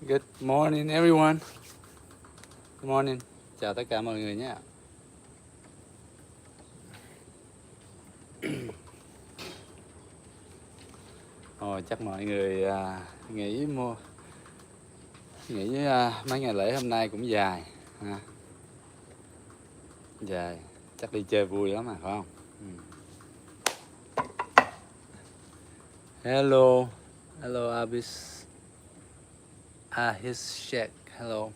Good morning everyone. Good morning. Chào tất cả mọi người nhé. Chắc mọi người nghỉ mấy ngày lễ hôm nay cũng dài ha. Dài. Chắc đi chơi vui lắm mà phải không? Hello. Hello Abis. His Sheikh. Hello.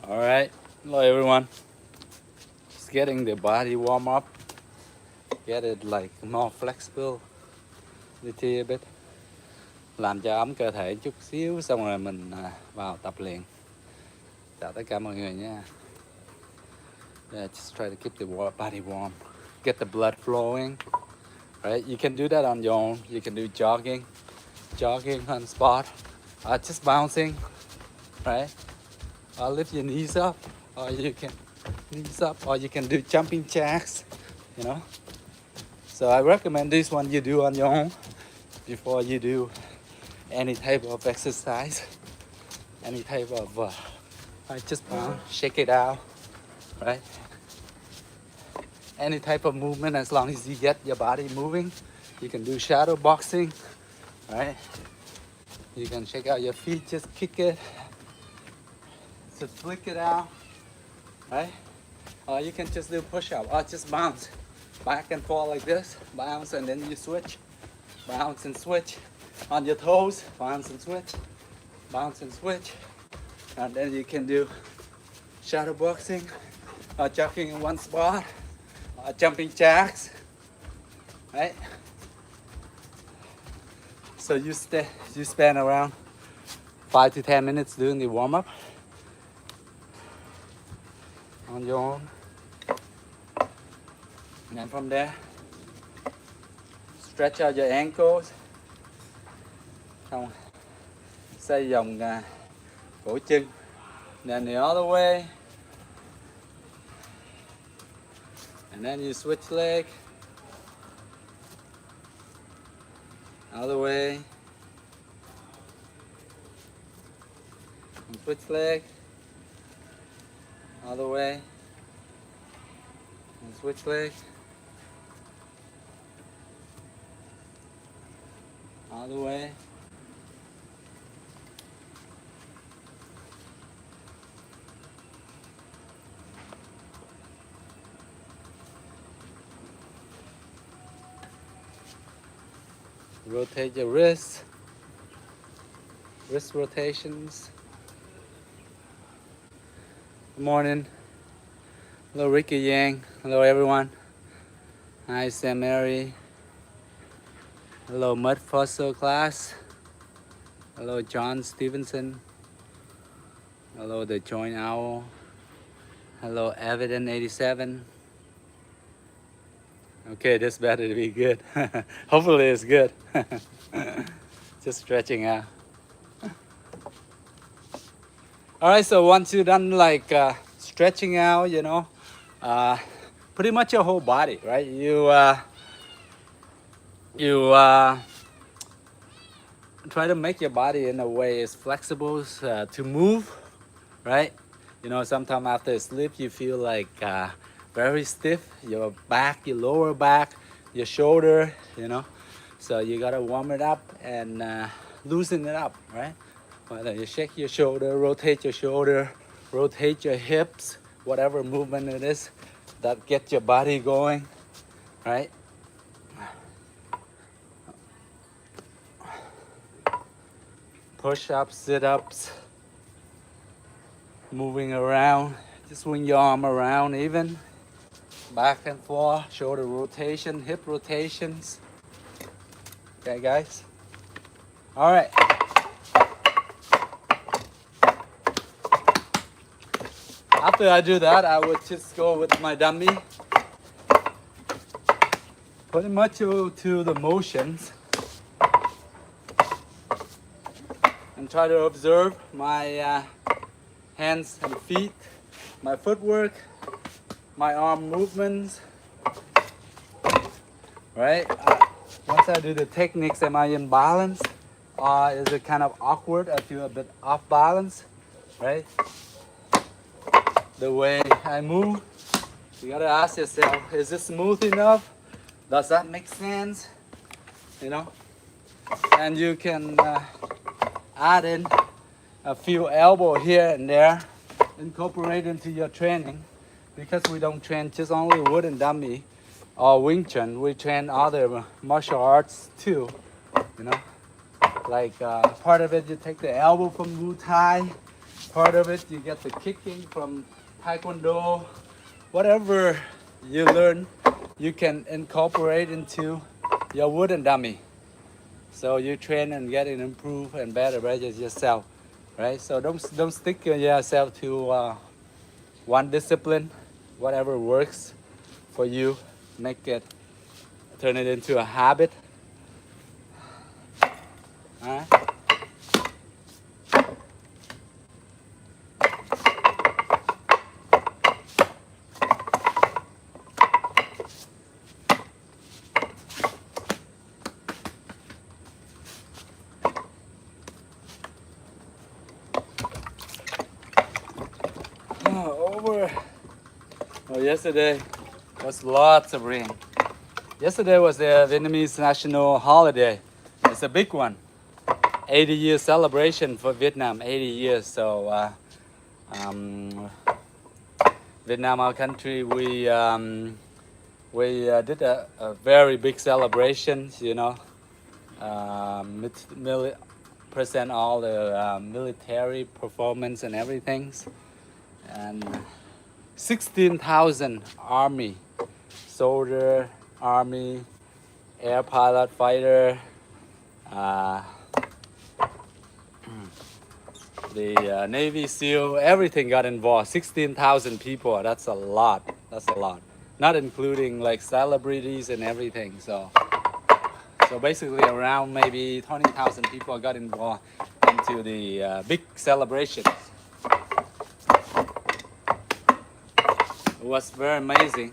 All right. Hello everyone. Just getting the body warm up. Get it like more flexible. A bit. Làm cho ấm cơ thể chút xíu xong rồi mình vào tập liền. Chào tất cả mọi người nha. Yeah, just try to keep the body warm. Get the blood flowing. Right? You can do that on your own. You can do jogging on spot, just bouncing, right? Or lift your knees up, or you can do jumping jacks, you know. So I recommend this one you do on your own before you do any type of exercise, any type of just bounce, shake it out, right? Any type of movement, as long as you get your body moving. You can do shadow boxing, right? You can shake out your feet, just kick it, just flick it out, right? Or you can just do push-up, or just bounce back and forth like this, bounce and then you switch, bounce and switch on your toes, bounce and switch, bounce and switch, and then you can do shadow boxing, or jogging in one spot, or jumping jacks, right? So you spend around 5 to 10 minutes doing the warm-up on your own. And then from there, stretch out your ankles. Xong xoay vòng cổ chân. Then the other way. And then you switch leg. Other way. And switch leg. Other way. And switch leg. Other way. Rotate your wrist rotations. Good morning. Hello Ricky Yang. Hello everyone. Hi Sam Mary. Hello Mud Fossil class. Hello John Stevenson. Hello the Joint Owl. Hello Evident 87. Okay, this better be good. Hopefully it's good. Just stretching out. All right, so once you're done like stretching out, pretty much your whole body, right? You try to make your body in a way is flexible to move, right? You know, sometimes after sleep you feel like very stiff, your back, your lower back, your shoulder, you know. So you gotta warm it up and loosen it up, right? Whether you shake your shoulder, rotate your hips, whatever movement it is that gets your body going, right? Push-ups, sit-ups, moving around. Just swing your arm around even. Back and forth, shoulder rotation, hip rotations. Okay, guys? All right. After I do that, I would just go with my dummy. Pretty much to the motions. And try to observe my hands and feet, my footwork, my arm movements, right? Once I do the techniques, am I in balance? Is it kind of awkward? I feel a bit off balance, right? The way I move, you gotta ask yourself, is this smooth enough? Does that make sense? You know? And you can add in a few elbow here and there, incorporate into your training, because we don't train just only wooden dummy or Wing Chun, we train other martial arts too, you know. Like part of it you take the elbow from Muay Thai, part of it you get the kicking from Taekwondo. Whatever you learn, you can incorporate into your wooden dummy. So you train and get it improved and better by yourself, right? So don't stick yourself to one discipline. Whatever works for you, turn it into a habit. All right. Yesterday was lots of rain. Yesterday was the Vietnamese national holiday. It's a big one. 80-year celebration for Vietnam, 80 years. So Vietnam, our country, we did a very big celebration, you know. Present all the military performance and everything. And 16,000 army, soldier, army, air pilot, fighter, the Navy SEAL, everything got involved. 16,000 people, that's a lot. That's a lot. Not including like celebrities and everything. So basically around maybe 20,000 people got involved into the big celebrations. It was very amazing.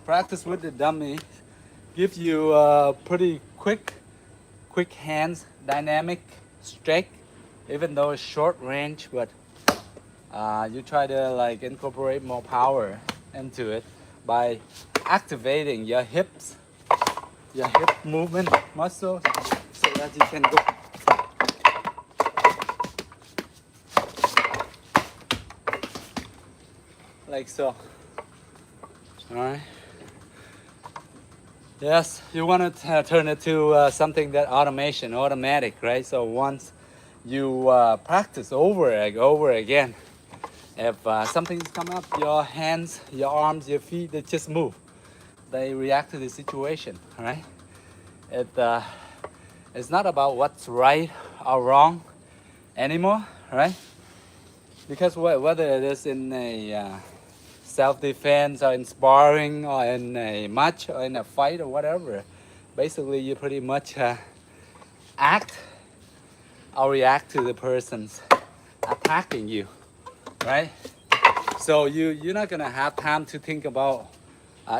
Practice with the dummy gives you pretty quick hands, dynamic strike, even though it's short range, but you try to like incorporate more power into it by activating your hips, your hip movement muscles, so that you can go like so. All right. Yes, you want to turn it to something that automatic, right? So once you practice over again, if something's come up, your hands, your arms, your feet, they just move. They react to the situation, right? it's not about what's right or wrong anymore, right? Because whether it is in a self-defense or in sparring or in a match or in a fight or whatever, basically you pretty much act or react to the person's attacking you, right? So you're not gonna have time to think about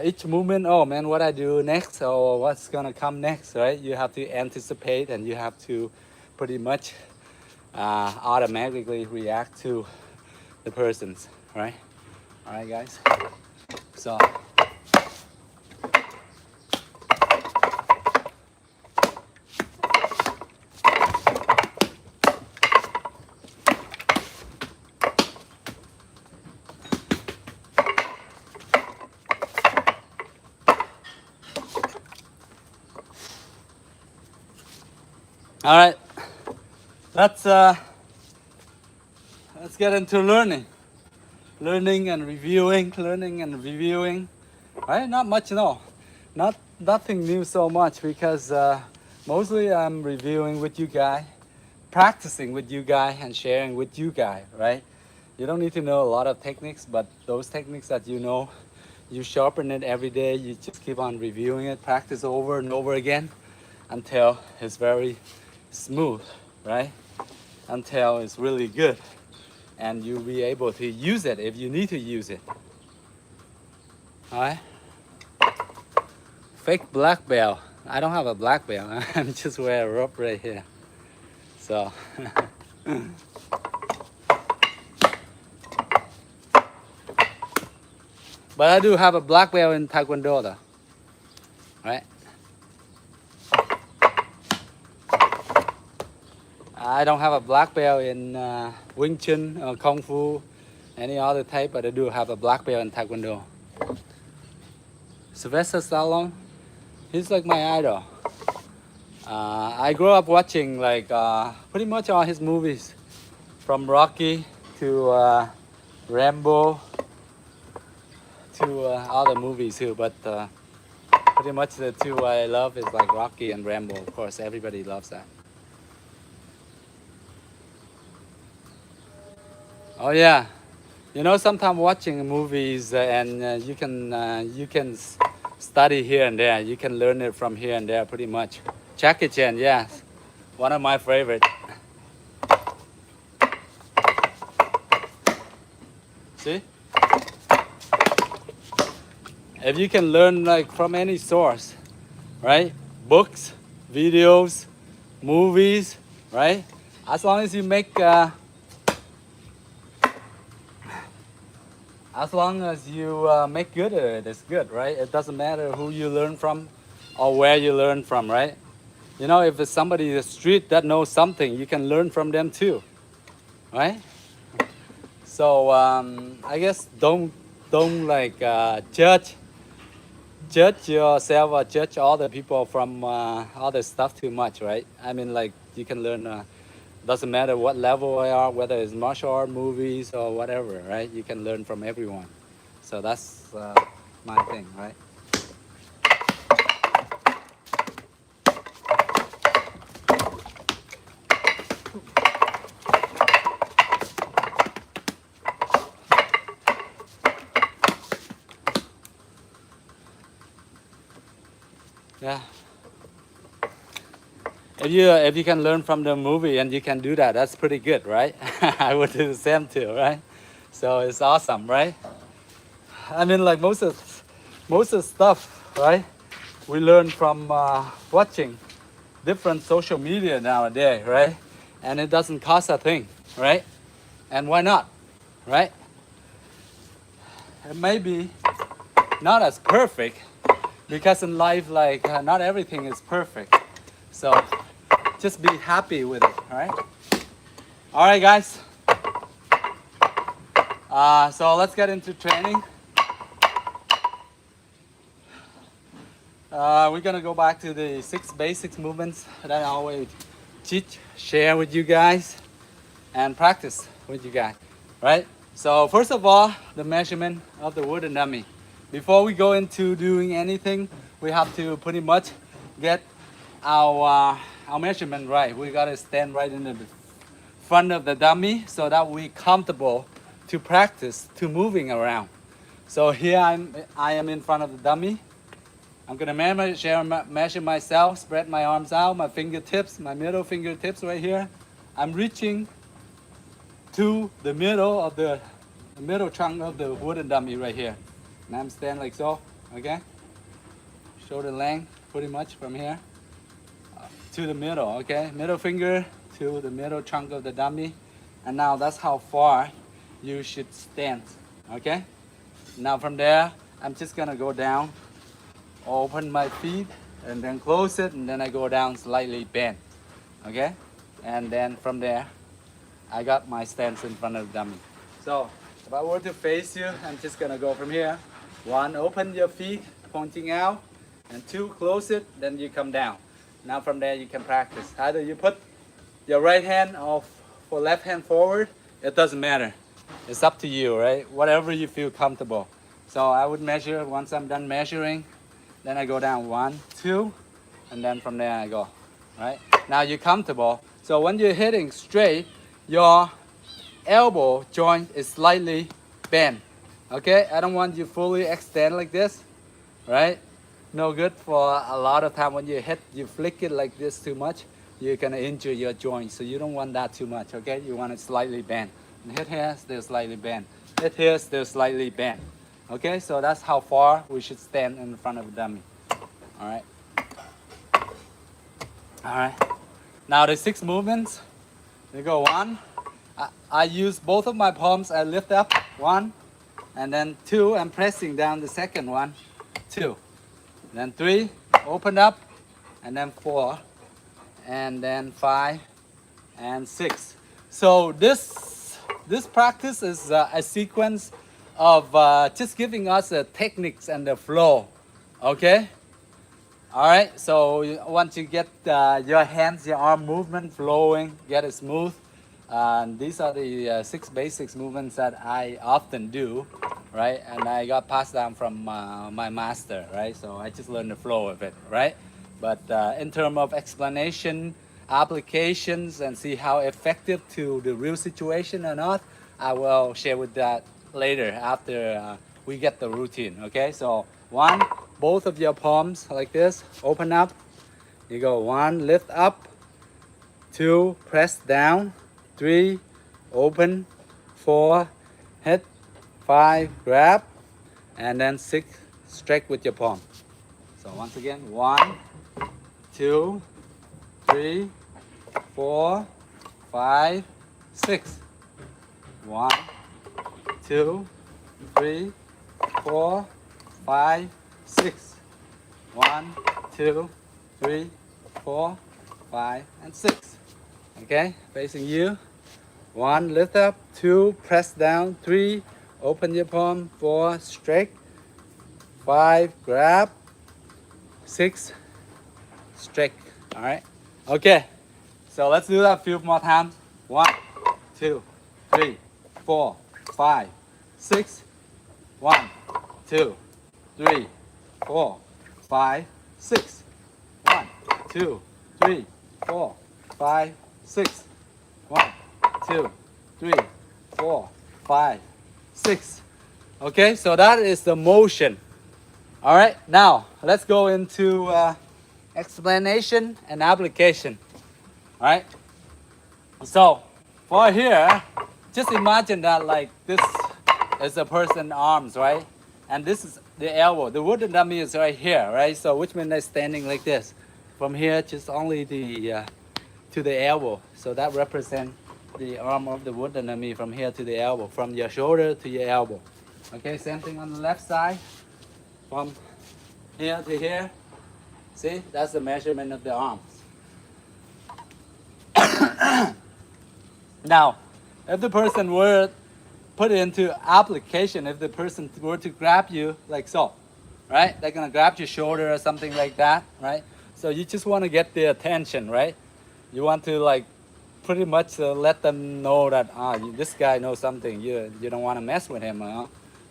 each movement. Oh man, what I do next or what's gonna come next, right? You have to anticipate and you have to pretty much automatically react to the persons, right? All right, guys. So. All right, let's get into learning and reviewing, right? Not much, no, nothing new so much because mostly I'm reviewing with you guys, practicing with you guys, and sharing with you guys, right? You don't need to know a lot of techniques, but those techniques that you know, you sharpen it every day. You just keep on reviewing it, practice over and over again until it's very smooth, right? Until it's really good and you'll be able to use it if you need to use it. All right? Fake black belt. I don't have a black belt. I'm just wearing a rope right here. So but I do have a black belt in Taekwondo though, right? I don't have a black belt in Wing Chun or Kung Fu, any other type, but I do have a black belt in Taekwondo. Sylvester Stallone, he's like my idol. I grew up watching like pretty much all his movies, from Rocky to Rambo to other movies too, but pretty much the two I love is like Rocky and Rambo. Of course, everybody loves that. Oh yeah, you know, sometimes watching movies and you can study here and there. You can learn it from here and there pretty much. Jackie Chan, yes, one of my favorite. See, if you can learn like from any source, right? Books, videos, movies, right? As long as you make as long as you make good at it, it's good, right? It doesn't matter who you learn from or where you learn from, right? You know, if it's somebody in the street that knows something, you can learn from them too, right? So I guess don't like judge yourself or judge other people from other stuff too much, right? I mean, like you can learn. Doesn't matter what level they are, whether it's martial art, movies, or whatever, right? You can learn from everyone. So that's my thing, right? Yeah. If you can learn from the movie and you can do that, that's pretty good, right? I would do the same too, right? So it's awesome, right? I mean, like most of stuff, right? We learn from watching different social media nowadays, right? And it doesn't cost a thing, right? And why not, right? It may be not as perfect because in life, like not everything is perfect. So just be happy with it, all right? All right, guys. So let's get into training. We're gonna go back to the 6 basics movements that I always teach, share with you guys, and practice with you guys, right? So first of all, the measurement of the wooden dummy. Before we go into doing anything, we have to pretty much get our measurement right. We gotta stand right in the front of the dummy so that we comfortable to practice to moving around. So here I am in front of the dummy. I'm gonna measure myself, spread my arms out, my fingertips, my middle fingertips right here. I'm reaching to the middle of the middle trunk of the wooden dummy right here. And I'm standing like so, okay? Shoulder length, pretty much from here to the middle, okay? Middle finger to the middle trunk of the dummy. And now that's how far you should stand, okay? Now from there, I'm just gonna go down, open my feet, and then close it, and then I go down slightly bent, okay? And then from there, I got my stance in front of the dummy. So if I were to face you, I'm just gonna go from here. 1, open your feet, pointing out, and 2, close it, then you come down. Now from there you can practice. Either you put your right hand off for left hand forward, it doesn't matter. It's up to you, right? Whatever you feel comfortable. So I would measure, once I'm done measuring, then I go down 1, 2, and then from there I go, right? Now you're comfortable. So when you're hitting straight, your elbow joint is slightly bent, okay? I don't want you fully extend like this, right? No good for a lot of time when you hit, you flick it like this too much, you're gonna injure your joint. So you don't want that too much, okay? You want it slightly bent. And hit here, still slightly bent. Hit here, still slightly bent. Okay, so that's how far we should stand in front of the dummy. All right. All right. Now the 6 movements. We go 1. I use both of my palms. I lift up 1, and then 2. I'm pressing down the second one. 2. Then 3. Open up, and then 4, and then 5, and 6. So this practice is a sequence of just giving us the techniques and the flow, okay? All right, so once you get your hands, your arm movement flowing, get it smooth. These are the 6 basics movements that I often do, right? And I got passed down from my master, right? So I just learned the flow of it, right? But in terms of explanation, applications, and see how effective to the real situation or not, I will share with that later after we get the routine, okay? So 1, both of your palms like this, open up. You go 1, lift up. 2, press down. 3, open. 4, hit. 5, grab. And then 6, stretch with your palm. So once again, 1, 2, 3, 4, 5, 6. 1, 2, 3, 4, 5, 6. 1, 2, 3, 4, 5, and 6. Okay, facing you. 1, lift up. 2, press down. 3, open your palm. 4, stretch. 5, grab. 6, stretch. All right. Okay. So let's do that a few more times. 1, 2, 3, 4, 5, 6. 1, 2, 3, 4, 5, 6. 1, 2, 3, 4, 5, 6. 1, 2, 3, 4, 5, 6. Okay, so that is the motion. All right, now let's go into explanation and application. All right. So for here, just imagine that like this is a person's arms, right? And this is the elbow. The wooden dummy is right here, right? So which means they're standing like this. From here, just only the to the elbow. So that represents the arm of the wooden dummy from here to the elbow, from your shoulder to your elbow. Okay, same thing on the left side. From here to here. See, that's the measurement of the arms. Now, if the person were put it into application, if the person were to grab you like so, right? They're gonna grab your shoulder or something like that, right? So you just want to get their attention, right? You want to like pretty much let them know that this guy knows something. You don't want to mess with him,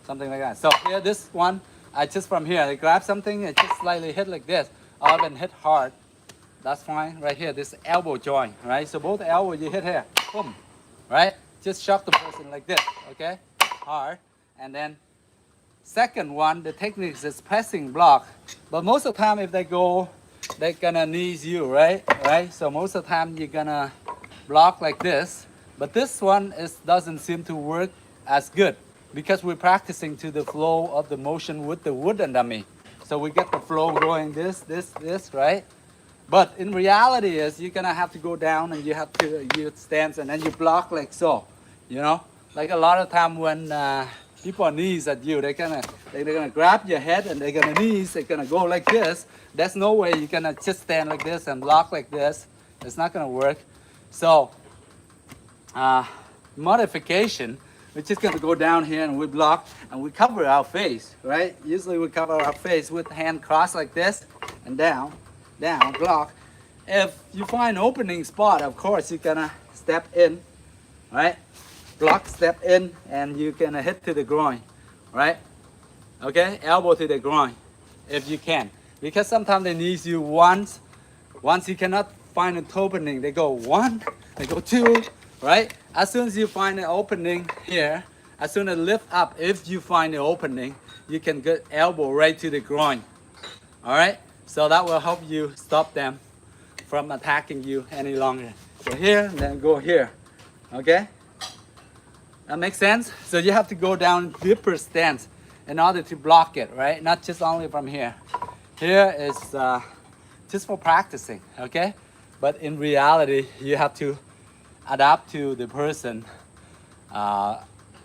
something like that. So here, this one, I just from here, I grab something, I just slightly hit like this. I haven't hit hard, that's fine. Right here, this elbow joint, right? So both elbow you hit here, boom, right? Just shock the person like this, okay? Hard. And then second one, the technique is pressing block. But most of the time if they go, they're gonna knees you, right? Right? So most of the time you're gonna block like this. But this one doesn't seem to work as good because we're practicing to the flow of the motion with the wooden dummy. So we get the flow going this, right? But in reality is you're gonna have to go down and you have to, you stand and then you block like so, you know? Like a lot of time when people knees at you, they're gonna grab your head and they're gonna knees, they're gonna go like this. There's no way you're gonna just stand like this and block like this. It's not gonna work. So modification, we're just gonna go down here and we block and we cover our face, right? Usually we cover our face with hand crossed like this and down, block. If you find opening spot, of course you're gonna step in, right? Block, step in, and you can hit to the groin, right? Okay, elbow to the groin, if you can. Because sometimes they need you once you cannot find an opening, they go one, they go two, right? As soon as you find an opening here, as soon as lift up, if you find the opening, you can get elbow right to the groin, all right? So that will help you stop them from attacking you any longer. So here, then go here, okay? That makes sense? So you have to go down deeper stance in order to block it, right? Not just only from here. Here is just for practicing, okay? But in reality, you have to adapt to the person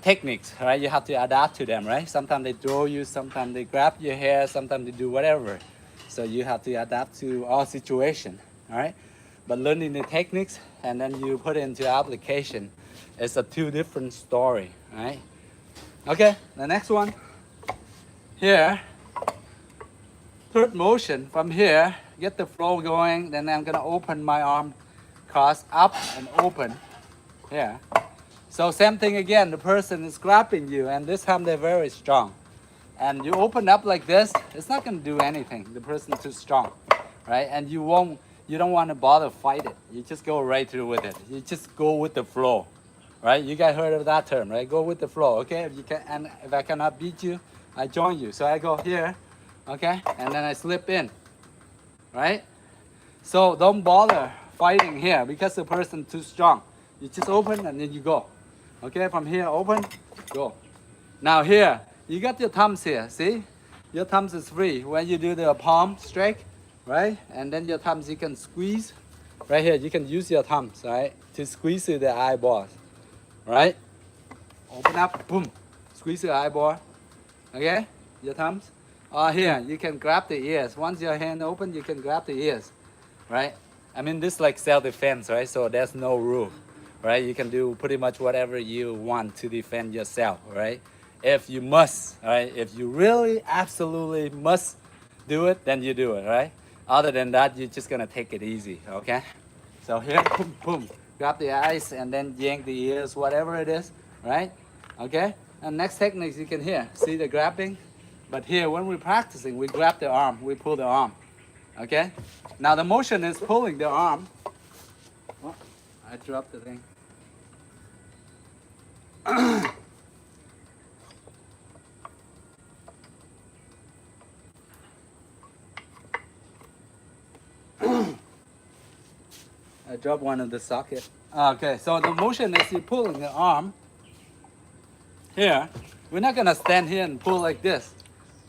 techniques, right? You have to adapt to them, right? Sometimes they throw you, sometimes they grab your hair, sometimes they do whatever. So you have to adapt to all situations, all right? But learning the techniques and then you put it into application, it's a two different story, right? Okay, the next one. Here, third motion from here, get the flow going, then I'm gonna open my arm, cross up and open here. So same thing again, the person is grabbing you and this time they're very strong. And you open up like this, it's not gonna do anything, the person's too strong, right? And you don't wanna bother fight it, you just go right through with it. You just go with the flow. Right? You guys heard of that term, right? Go with the flow, okay? If you can, and if I cannot beat you, I join you. So I go here, okay? And then I slip in, right? So don't bother fighting here because the person too strong. You just open and then you go. Okay, from here, open, go. Now here, you got your thumbs here, see? Your thumbs is free. When you do the palm strike, right? And then your thumbs, you can squeeze. Right here, you can use your thumbs, right? To squeeze to the eyeballs. Right? Open up, boom, squeeze the eyeball, okay? Your thumbs. Here, you can grab the ears. Once your hand open, you can grab the ears, right? I mean, this is like self-defense, right? So there's no rule, right? You can do pretty much whatever you want to defend yourself, right? If you must, right? If you really absolutely must do it, then you do it, right? Other than that, you're just gonna take it easy, okay? So here, boom, boom. Grab the eyes and then yank the ears, whatever it is, right? Okay? And next techniques you can hear. See the grabbing? But here, when we're practicing, we grab the arm, we pull the arm. Okay? Now the motion is pulling the arm. Oh, I dropped the thing. I dropped one of the socket. Okay, so the motion is you pulling the arm. Here, we're not gonna stand here and pull like this,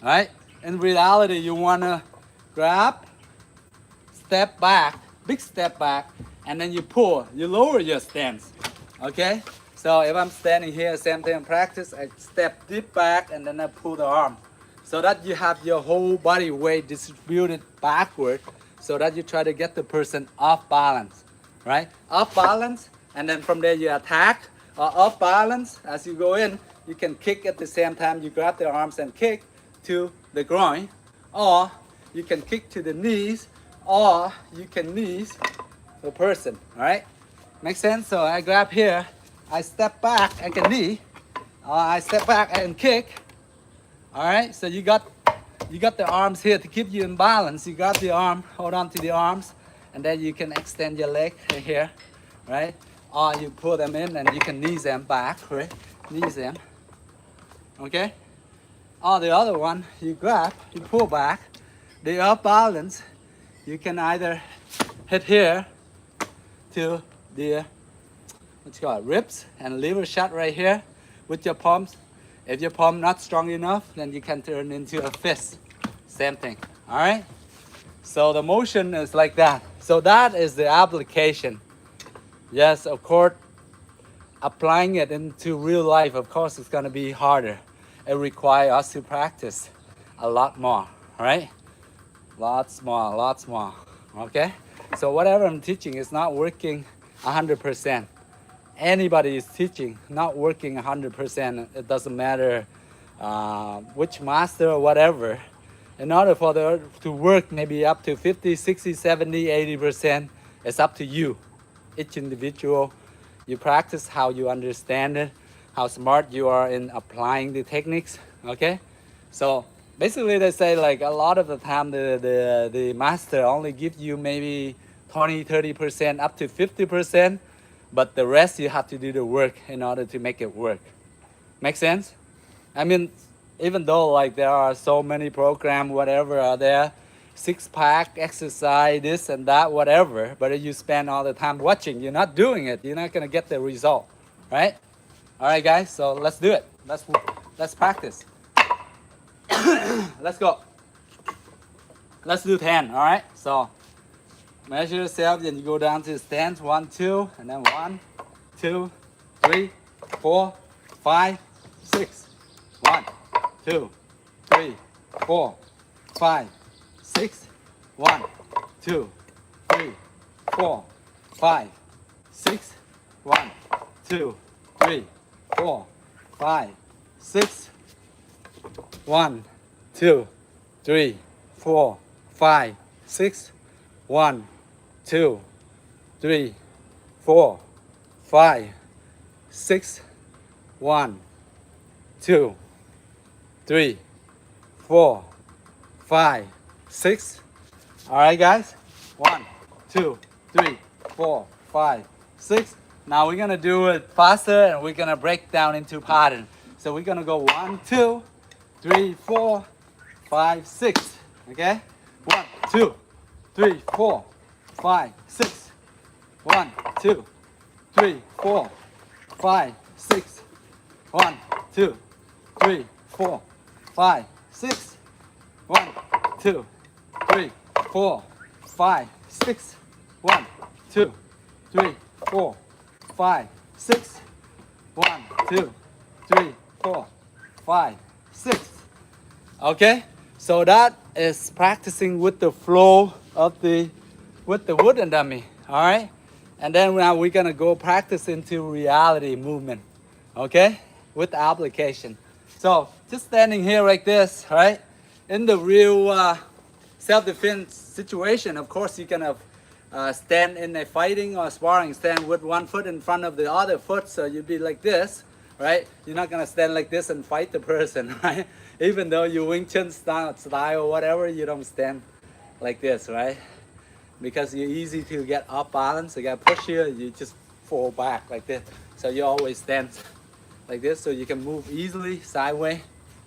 right? In reality, you wanna grab, step back, big step back, and then you pull, you lower your stance, okay? So if I'm standing here, same thing in practice, I step deep back and then I pull the arm. So that you have your whole body weight distributed backward so that you try to get the person off balance, right? Off balance, and then from there you attack, or off balance, as you go in, you can kick at the same time, you grab the arms and kick to the groin, or you can kick to the knees, or you can knees the person, all right? Make sense? So I grab here, I step back, I can knee, I step back and kick, all right? So you got the arms here to keep you in balance. You got the arm, hold on to the arms, and then you can extend your leg right here, right? Or you pull them in and you can knee them back, right? Knee them, okay? Or the other one, you grab, you pull back. The off balance, you can either hit here to the what's called ribs and leave a shot right here with your palms. If your palm not strong enough, then you can turn into a fist. Same thing. All right. So the motion is like that. So that is the application. Yes, of course, applying it into real life, of course, it's going to be harder. It requires us to practice a lot more, right? Lots more, okay? So whatever I'm teaching is not working 100%. Anybody is teaching, not working 100%. It doesn't matter which master or whatever. In order for the to work maybe up to 50, 60, 70, 80%, it's up to you, each individual. You practice how you understand it, how smart you are in applying the techniques, okay? So basically they say like a lot of the time the master only gives you maybe 20, 30%, up to 50%, but the rest you have to do the work in order to make it work. Make sense? I mean, even though like there are so many programs, whatever are there, six-pack, exercise, this and that, whatever, but if you spend all the time watching, you're not doing it, you're not gonna get the result, right? All right, guys, so let's do it. Let's practice. Let's go. Let's do 10, all right? So measure yourself, then you go down to the stance, 1, 2, and then 1, 2, 3, 4, 5, 6. 1, 2, 3, 4, 5, 6. 1, 2, 3, 4, 5, 6. 1, 2, 3, 4, 5, 6. 1, 2, 3, 4, 5, 6. 1, 2, 3, 4, 5, 6. 1, 2, 3, 4, 5, 6. All right, guys. 1, 2, 3, 4, 5, 6. Now we're gonna do it faster and we're gonna break down into pattern. So we're gonna go 1, 2, 3, 4, 5, 6. Okay? 1, 2, 3, 4, 5, 6. 1, 2, 3, 4, 5, 6. 1, 2, 3, 4, 5, 6. 1, 2, 3, 4, 5, 6. 1, 2, 3, 4, 5, 6. 1, 2, 3, 4, 5, 6. Okay, so that is practicing with the flow of the wooden dummy. All right, and then now we're gonna go practice into reality movement. Okay, with the application. So just standing here like this, right? In the real self-defense situation, of course, you can stand in a fighting or sparring, stand with one foot in front of the other foot, so you'd be like this, right? You're not gonna stand like this and fight the person, right? Even though you Wing Chun style or whatever, you don't stand like this, right? Because you're easy to get off balance. You got push here, you just fall back like this. So you always stand like this, so you can move easily sideways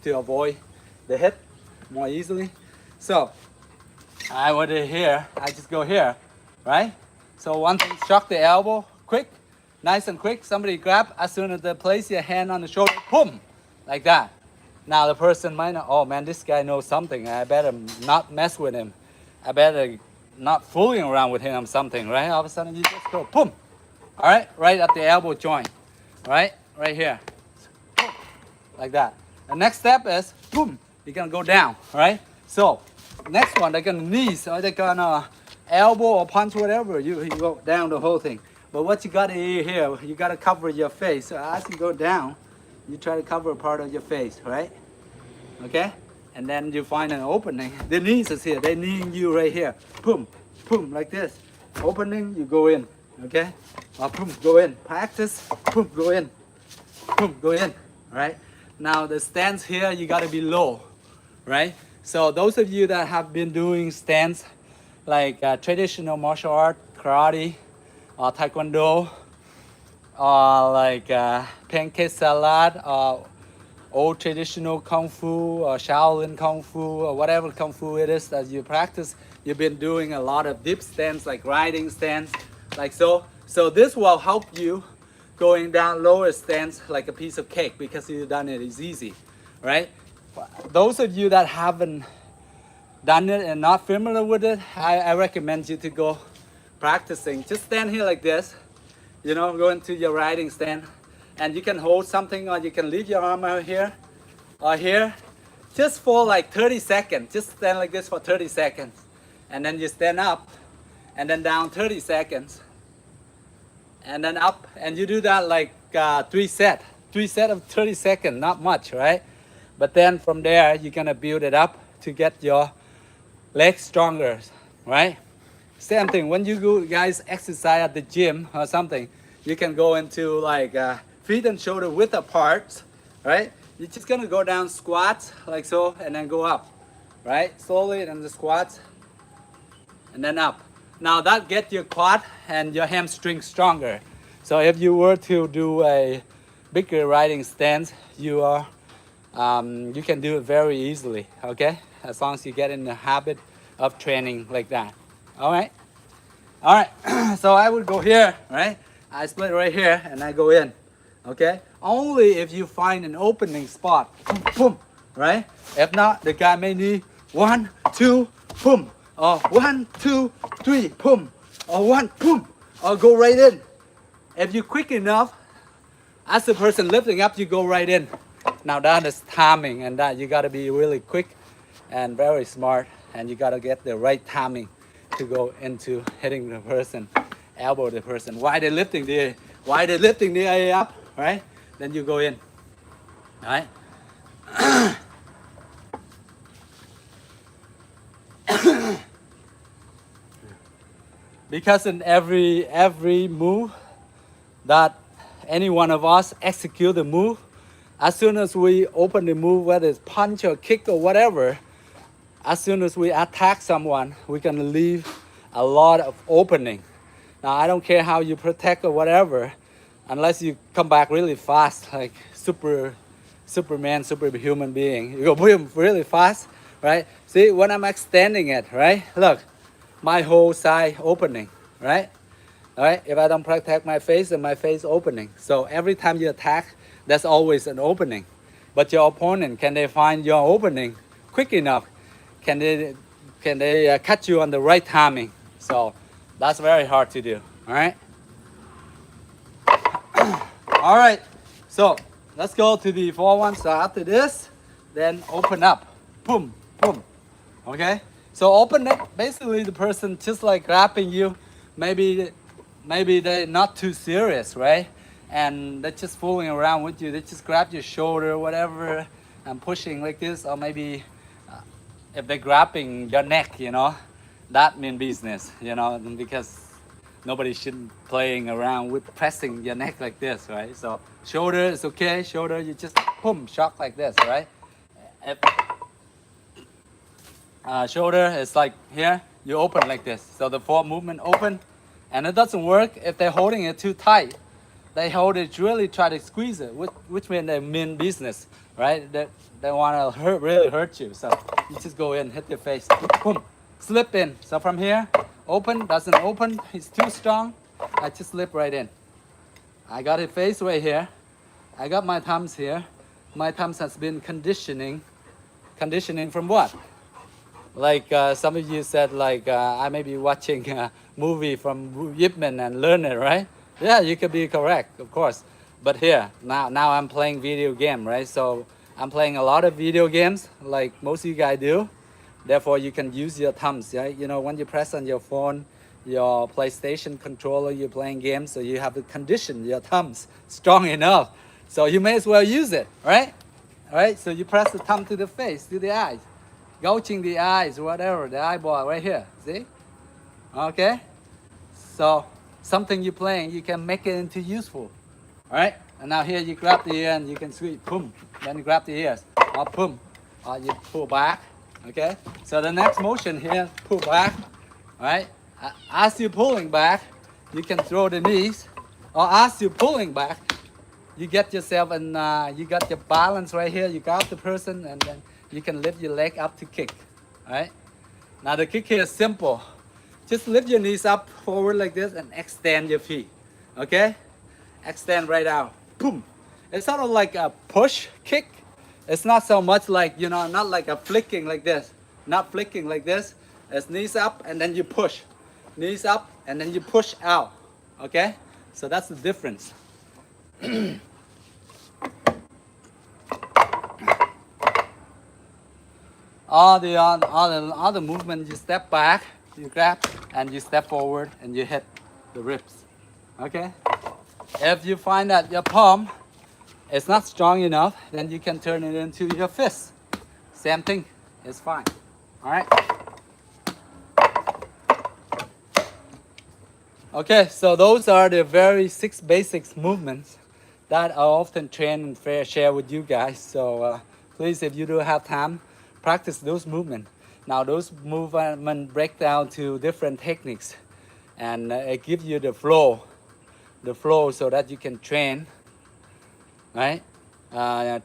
to avoid the hit more easily. So I went here, I just go here, right? So one thing, shock the elbow, quick, nice and quick. Somebody grab, as soon as they place your hand on the shoulder, boom, like that. Now the person might know, oh man, this guy knows something. I better not mess with him. I better not fooling around with him or something, right? All of a sudden you just go, boom. All right, right at the elbow joint, right here, boom, like that. The next step is, boom, you're gonna go down, right? So next one, they're gonna knees, or they're gonna elbow or punch, whatever, you go down the whole thing. But what you gotta do here, you gotta cover your face. So as you go down, you try to cover a part of your face, right? Okay? And then you find an opening. The knees is here, they're kneeing you right here. Boom, boom, like this. Opening, you go in, okay? Or boom, go in. Practice, boom, go in. Boom, go in, right? Now the stance here, you gotta be low, right? So those of you that have been doing stance like traditional martial art, karate, or taekwondo, or like pancake salad, or old traditional kung fu, or Shaolin kung fu, or whatever kung fu it is that you practice. You've been doing a lot of dip stance, like riding stance, like so. So this will help you going down lower stance like a piece of cake because you've done it is easy, right? Those of you that haven't done it and not familiar with it, I recommend you to go practicing. Just stand here like this, you know, go into your riding stand, and you can hold something or you can leave your arm out here or here, just for like 30 seconds. Just stand like this for 30 seconds, and then you stand up, and then down 30 seconds, and then up, and you do that like three set of 30 seconds, not much, right? But then from there, you're gonna build it up to get your legs stronger, right? Same thing, when you go, guys exercise at the gym or something, you can go into like feet and shoulder width apart, right? You're just gonna go down squats like so, and then go up, right? Slowly, and then the squats, and then up. Now that gets your quad and your hamstring stronger. So if you were to do a bigger riding stance, you can do it very easily, okay? As long as you get in the habit of training like that. All right? All right, so I would go here, right? I split right here and I go in, okay? Only if you find an opening spot, boom, boom, right? If not, the guy may need 1, 2, boom, or 1, 2, 3, boom, or 1, boom, or go right in. If you're quick enough, as the person lifting up, you go right in. Now that is timing, and that you gotta be really quick and very smart, and you gotta get the right timing to go into hitting the person, elbow the person. While they're lifting the eye up, right? Then you go in, right? Because in every move that any one of us execute the move, as soon as we open the move, whether it's punch or kick or whatever, as soon as we attack someone, we can leave a lot of opening. Now, I don't care how you protect or whatever, unless you come back really fast, like Superman, superhuman being. You go boom really fast, right? See, when I'm extending it, right? Look, my whole side opening, right? All right, if I don't protect my face, then my face opening. So every time you attack, there's always an opening. But your opponent, can they find your opening quick enough? Can they catch you on the right timing? So that's very hard to do, all right? All right, so let's go to the four one. So after this, then open up, boom, boom, okay? So open up, basically the person just like grabbing you, maybe they're not too serious, right? And they're just fooling around with you. They just grab your shoulder or whatever and pushing like this, or maybe if they're grabbing your neck, you know, that means business, you know, because nobody should playing around with pressing your neck like this, right? So shoulder is okay. Shoulder, you just boom, shock like this, right? If, shoulder is like here, you open like this. So the forward movement open, and it doesn't work if they're holding it too tight. They hold it, really try to squeeze it, which means they mean business, right? They want to really hurt you. So you just go in, hit their face, boom, slip in. So from here, open, doesn't open, it's too strong. I just slip right in. I got his face right here. I got my thumbs here. My thumbs has been conditioning from what? Like some of you said, like I may be watching a movie from Yip Man and learn it, right? Yeah, you could be correct, of course. But here, now I'm playing video game, right? So I'm playing a lot of video games, like most of you guys do. Therefore, you can use your thumbs, right? You know, when you press on your phone, your PlayStation controller, you're playing games, so you have to condition your thumbs strong enough. So you may as well use it, right? All right, so you press the thumb to the face, to the eyes, gouging the eyes, whatever, the eyeball right here, see? Okay? So something you're playing, you can make it into useful, all right? And now here you grab the ear and you can sweep, boom. Then you grab the ears, or boom, or you pull back, okay? So the next motion here, pull back, right? As you're pulling back, you can throw the knees, or as you're pulling back, you get yourself and you got your balance right here. You got the person, and then you can lift your leg up to kick, right? Now the kick here is simple. Just lift your knees up forward like this and extend your feet, okay? Extend right out, boom. It's sort of like a push kick. It's not so much like, you know, not like a flicking like this, not flicking like this. It's knees up and then you push, knees up and then you push out, okay? So that's the difference. all the movement, you step back, you grab, and you step forward, and you hit the ribs. Okay? If you find that your palm is not strong enough, then you can turn it into your fist. Same thing, it's fine. All right? Okay, so those are the very 6 basics movements that I often train and share with you guys. So please, if you do have time, practice those movements. Now those movements break down to different techniques, and it gives you the flow so that you can train, right?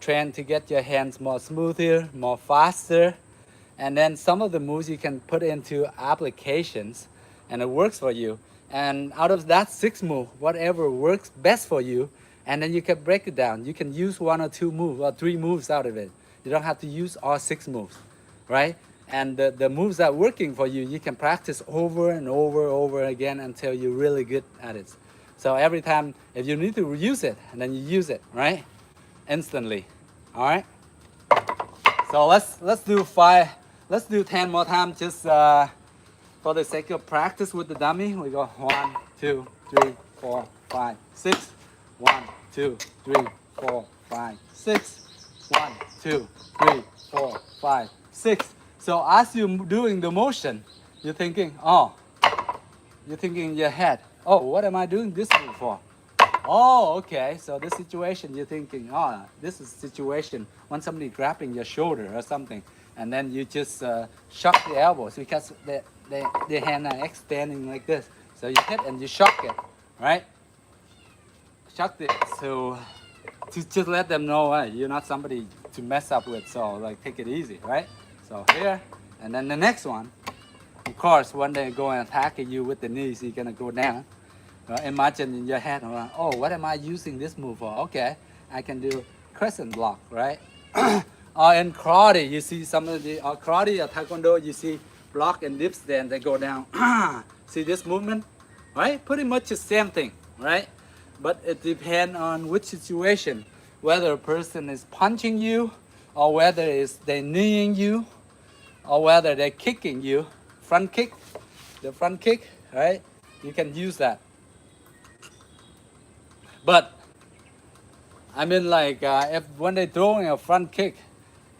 Train to get your hands more smoother, more faster, and then some of the moves you can put into applications, and it works for you. And out of that 6 moves, whatever works best for you, and then you can break it down. You can use 1 or 2 moves or 3 moves out of it. You don't have to use all 6 moves, right? And the moves that are working for you, you can practice over and over again until you're really good at it. So every time, if you need to use it, and then you use it, right? Instantly, all right? So let's do 5, let's do 10 more times, just for the sake of practice with the dummy. We go 1, 2, 3, 4, 5, 6. 1, 2, 3, 4, 5, 6. 1, 2, 3, 4, 5, 6. So as you're doing the motion, you're thinking, you're thinking in your head, what am I doing this move for? Oh, okay. So this situation, you're thinking, this is a situation when somebody grabbing your shoulder or something, and then you just shock the elbows because the hand are extending like this. So you hit and you shock it, right? Shock it to just let them know you're not somebody to mess up with. So like take it easy, right? So here, and then the next one, of course, when they go and attack you with the knees, you're gonna go down. Imagine in your head, what am I using this move for? Okay, I can do crescent block, right? Or in karate, you see some of the karate or taekwondo, you see block and dips, then they go down. See this movement, right? Pretty much the same thing, right? But it depends on which situation, whether a person is punching you, or whether it's they kneeing you, or whether they're kicking you. Front kick, the front kick, right? You can use that. But I mean, like, if when they're throwing a front kick,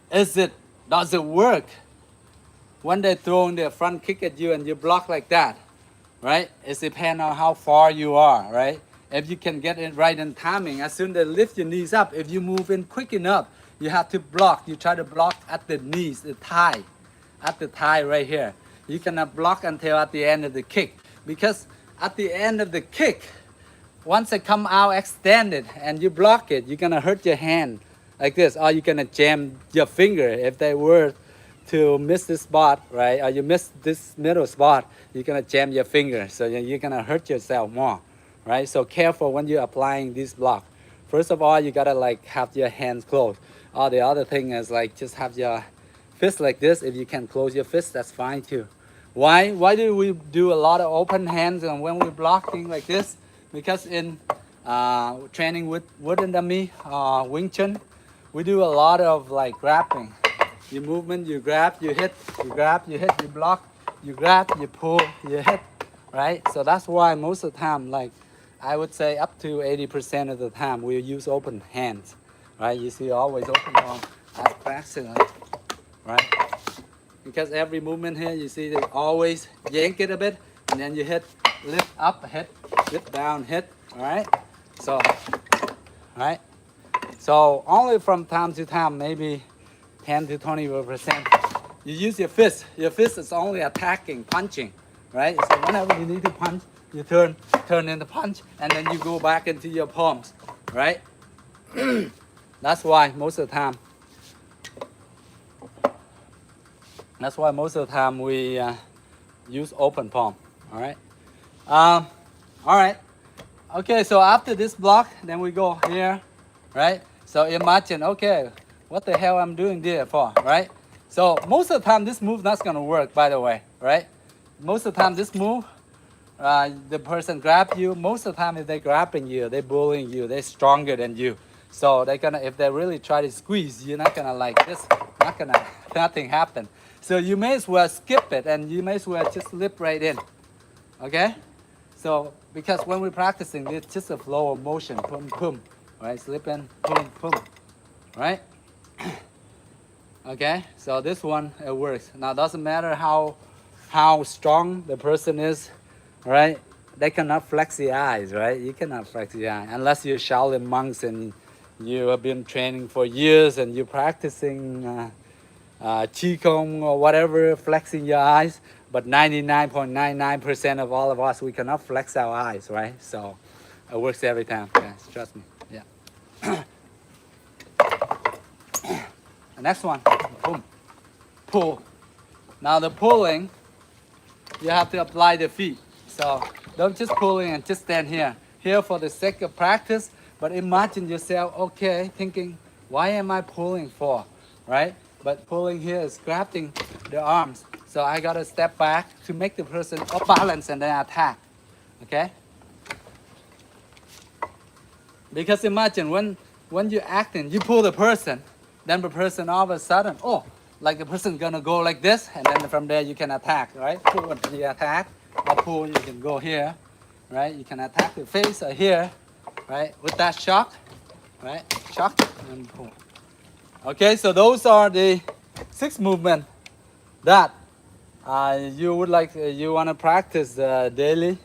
does it work? When they're throwing their front kick at you and you block like that, right? It depends on how far you are, right? If you can get it right in timing, as soon as they lift your knees up, if you move in quick enough, you have to block. You try to block at the knees, the thigh, at the thigh right here. You cannot block until at the end of the kick, because at the end of the kick, once they come out extended and you block it, you're gonna hurt your hand like this, or you're gonna jam your finger if they were to miss this spot, right? Or you miss this middle spot, you're gonna jam your finger, so you're gonna hurt yourself more, right? So careful when you're applying this block. First of all, you gotta like have your hands closed. Or the other thing is like just have your fist like this. If you can close your fist, that's fine too. Why do we do a lot of open hands and when we're blocking like this? Because in training with wooden dummy, Wing Chun, we do a lot of like grabbing. Your movement, you grab, you hit, you grab, you hit, you block, you grab, you pull, you hit, right? So that's why most of the time, like I would say up to 80% of the time, we use open hands, right? You see always open arm as practice, right? Because every movement here, you see they always yank it a bit, and then you hit, lift up, hit, lift down, hit, all right? So, right? So only from time to time, maybe 10 to 20%, you use your fist. Your fist is only attacking, punching, right? So whenever you need to punch, you turn in the punch, and then you go back into your palms, right? That's why most of the time. That's why most of the time we use open palm. All right. All right. Okay. So after this block, then we go here, right? So imagine, okay, what the hell I'm doing there for, right? So most of the time this move not gonna work, by the way, right? Most of the time this move, the person grab you. Most of the time if they're grabbing you, they're bullying you, they're stronger than you. So they're gonna, if they really try to squeeze, you're not gonna like this, nothing happen. So you may as well skip it and you may as well just slip right in, okay? So because when we're practicing, it's just a flow of motion, boom, boom, right? Slip in, boom, boom, right? Okay, so this one, it works. Now, doesn't matter how strong the person is, right? They cannot flex the eyes, right? You cannot flex the eye unless you're Shaolin monks and you have been training for years and you're practicing Qigong or whatever, flexing your eyes. But 99.99% of all of us, we cannot flex our eyes, right? So it works every time, guys, trust me, yeah. The next one, boom, pull. Now the pulling, you have to apply the feet. So don't just pulling and just stand here. Here for the sake of practice, but imagine yourself, okay, thinking, why am I pulling for, right? But pulling here is grabbing the arms. So I gotta step back to make the person off balance and then attack, okay? Because imagine when you're acting, you pull the person, then the person all of a sudden, oh, like the person gonna go like this, and then from there you can attack, right? Pull and you attack, or pull, you can go here, right? You can attack the face or here, right? With that shock, right? Shock and pull. Okay, so those are the 6 movements that you would like, you wanna practice daily.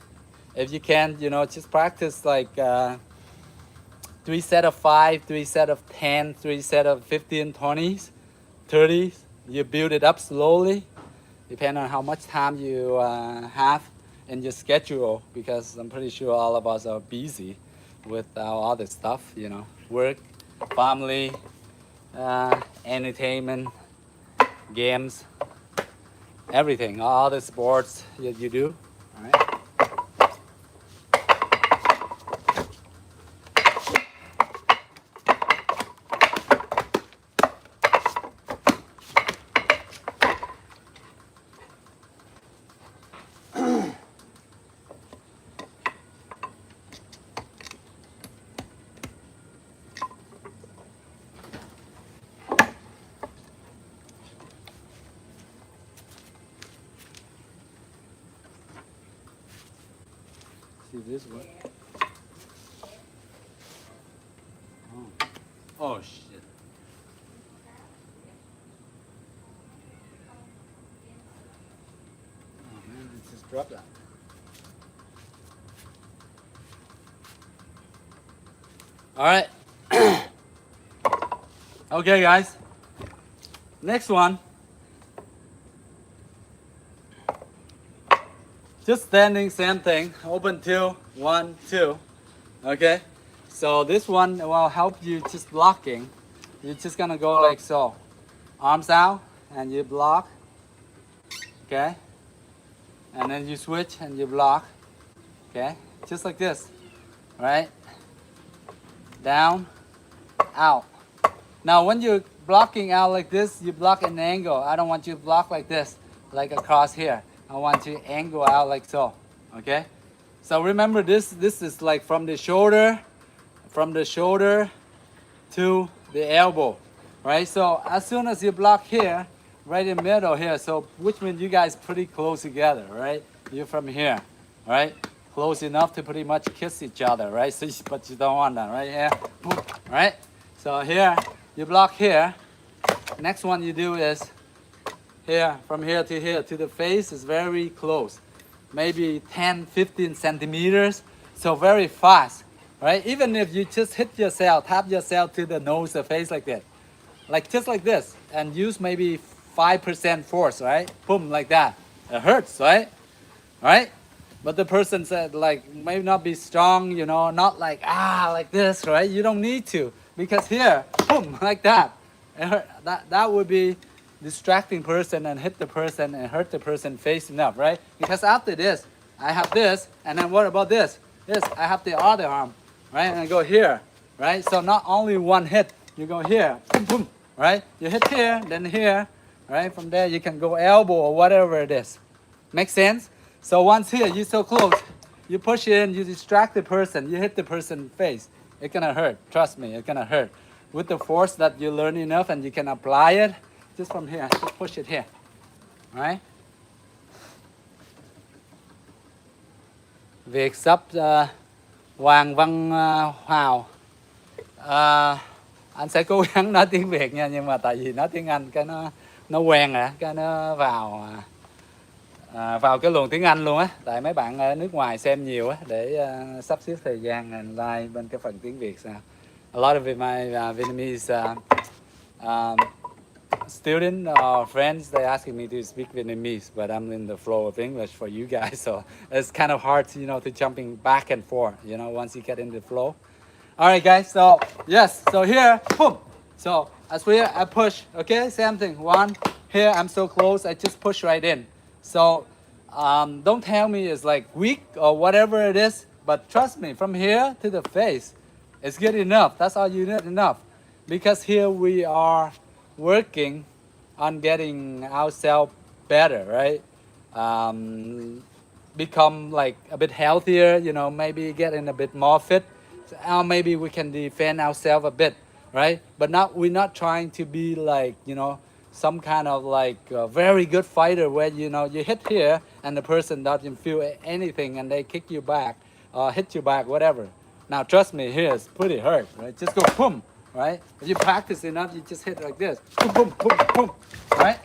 If you can, you know, just practice like 3 sets of 5, 3 sets of 10, 3 sets of 15, 20s, 30s. You build it up slowly, depending on how much time you have in your schedule, because I'm pretty sure all of us are busy with our other stuff, you know, work, family, entertainment, games, everything, all the sports that you do, all right? See this one? Oh shit. Oh man, I just dropped that. All right. Okay, guys. Next one. Just standing, same thing. Open 2, 1, 2. Okay. So this one will help you just blocking. You're just gonna go like so. Arms out and you block. Okay. And then you switch and you block. Okay. Just like this. Right? Down, out. Now when you're blocking out like this, you block an angle. I don't want you to block like this, like across here. I want you to angle out like so, okay? So remember this is like from the shoulder to the elbow, right? So as soon as you block here, right in the middle here, so which means you guys pretty close together, right? You're from here, right? Close enough to pretty much kiss each other, right? So, but you don't want that, right? Yeah, right? So here, you block here. Next one you do is here, from here to the face is very close. Maybe 10, 15 centimeters. So very fast, right? Even if you just hit yourself, tap yourself to the nose or face like that. Like just like this. And use maybe 5% force, right? Boom, like that. It hurts, right? right? But the person said like may not be strong, you know, not like like this, right? You don't need to, because here, boom, like that. And that would be distracting person and hit the person and hurt the person facing up, right? Because after this, I have this, and then what about this? This, I have the other arm, right? And I go here, right? So not only one hit, you go here, boom, boom, right? You hit here, then here, right? From there you can go elbow or whatever it is. Make sense? So once here, you're so close, you push in, you distract the person, you hit the person's face. It's gonna hurt. Trust me, it's gonna hurt. With the force that you learn enough and you can apply it, just from here, just push it here. Right? Việc sắp Hoàng Văn Hào. Anh sẽ cố gắng nói tiếng Việt nha, nhưng mà tại vì nói tiếng Anh cái nó quen rồi, cái nó vào cái luồng tiếng Anh luôn á, tại mấy bạn ở nước ngoài xem nhiều á, để sắp xếp thời gian like bên cái phần tiếng Việt sao. A lot of my Vietnamese student or friends, they asking me to speak Vietnamese, but I'm in the flow of English for you guys, so it's kind of hard, you know, to jumping back and forth, you know, once you get in the flow. All right, guys. So yes. So here, boom. So as here, I push. Okay, same thing. One. Here, I'm so close. I just push right in. So don't tell me it's like weak or whatever it is. But trust me, from here to the face, it's good enough. That's all you need enough. Because here we are working on getting ourselves better, right? Become like a bit healthier. You know, maybe getting a bit more fit. Maybe we can defend ourselves a bit, right? But we're not trying to be like, you know, some kind of like a very good fighter where, you know, you hit here and the person doesn't feel anything and they kick you back or hit you back, whatever. Now trust me, here it's pretty hurt, right? Just go boom, right? If you practice enough, you just hit like this, boom, boom, boom, boom, right?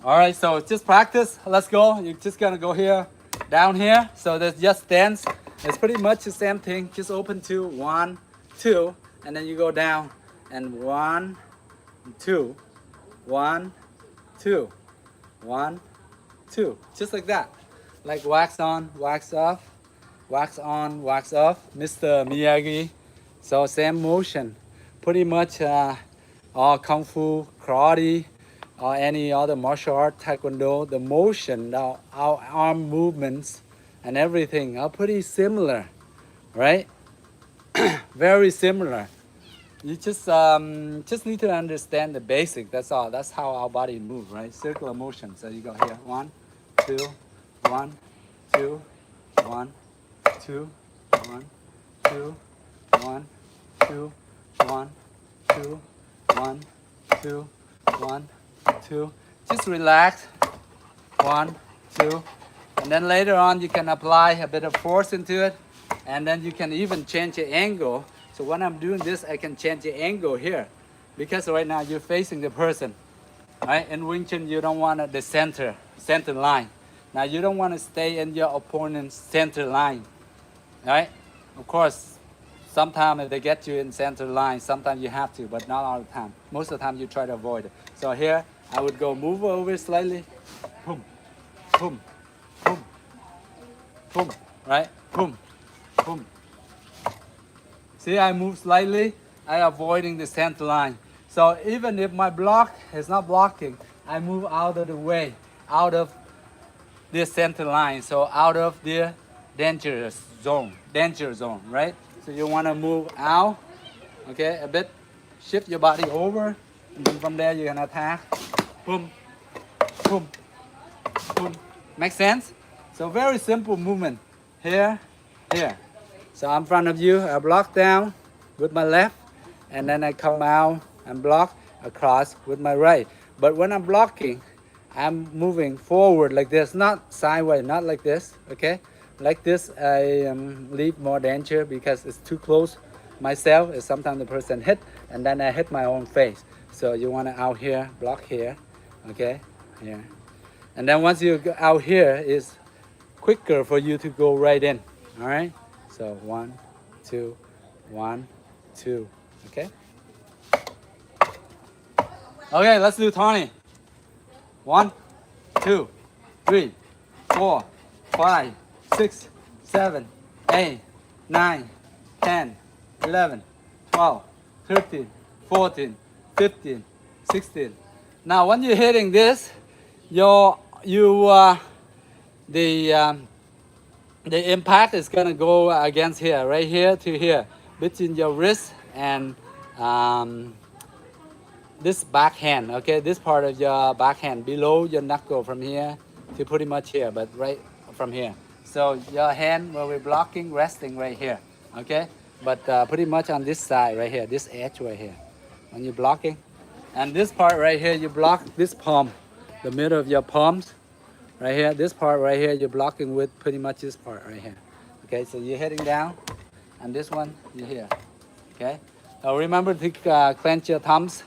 All right, so just practice. Let's go. You're just gonna go here, down here. So there's just stance. It's pretty much the same thing. Just open two, 1, 2, and then you go down. And 1, 2, 1, 2, 1, 2. Just like that. Like wax on, wax off, wax on, wax off. Mr. Miyagi. So same motion. Pretty much all kung fu, karate, or any other martial art, taekwondo, the motion, our arm movements and everything are pretty similar, right? Very similar. You just need to understand the basic, that's all. That's how our body moves, right? Circular motion. So you go here, 1, 2, 1, 2, 1, 2, 1, 2, 1, 2, 1, 2, 1, 2, 1, 2. Just relax. 1, 2. And then later on you can apply a bit of force into it. And then you can even change the angle. So when I'm doing this, I can change the angle here. Because right now you're facing the person. Right? In Wing Chun, you don't want the center line. Now you don't want to stay in your opponent's center line. Right? Of course, sometimes if they get you in center line, sometimes you have to, but not all the time. Most of the time you try to avoid it. So here, I would go move over slightly. Boom, boom, boom, boom, right? Boom, boom. See, I move slightly, I avoiding the center line. So even if my block is not blocking, I move out of the way, out of this center line. So out of the danger zone, right? So you want to move out, okay, a bit, shift your body over, and then from there you can attack. Boom, boom, boom. Make sense? So very simple movement. Here, here. So I'm in front of you, I block down with my left, and then I come out and block across with my right. But when I'm blocking, I'm moving forward like this, not sideways, not like this, okay? Like this, I leave more danger because it's too close myself. Sometimes the person hit, and then I hit my own face. So you want to out here, block here, okay, here. And then once you go out here, it's quicker for you to go right in, all right? So 1, 2, 1, 2, okay? Okay, let's do 20. 1, 2, 3, 4, 5, 6, 7, 8, 9, 10, 11, 12, 13, 14, 15, 16. Now, when you're hitting this, the impact is gonna go against here, right here to here, between your wrist and this backhand. Okay, this part of your backhand below your knuckle from here to pretty much here, but right from here. So your hand will be blocking, resting right here. Okay, but pretty much on this side right here, this edge right here, when you're blocking, and this part right here, you block this palm, the middle of your palms. Right here, this part right here, you're blocking with pretty much this part right here. Okay, so you're heading down, and this one, you're here. Okay, so remember to clench your thumbs.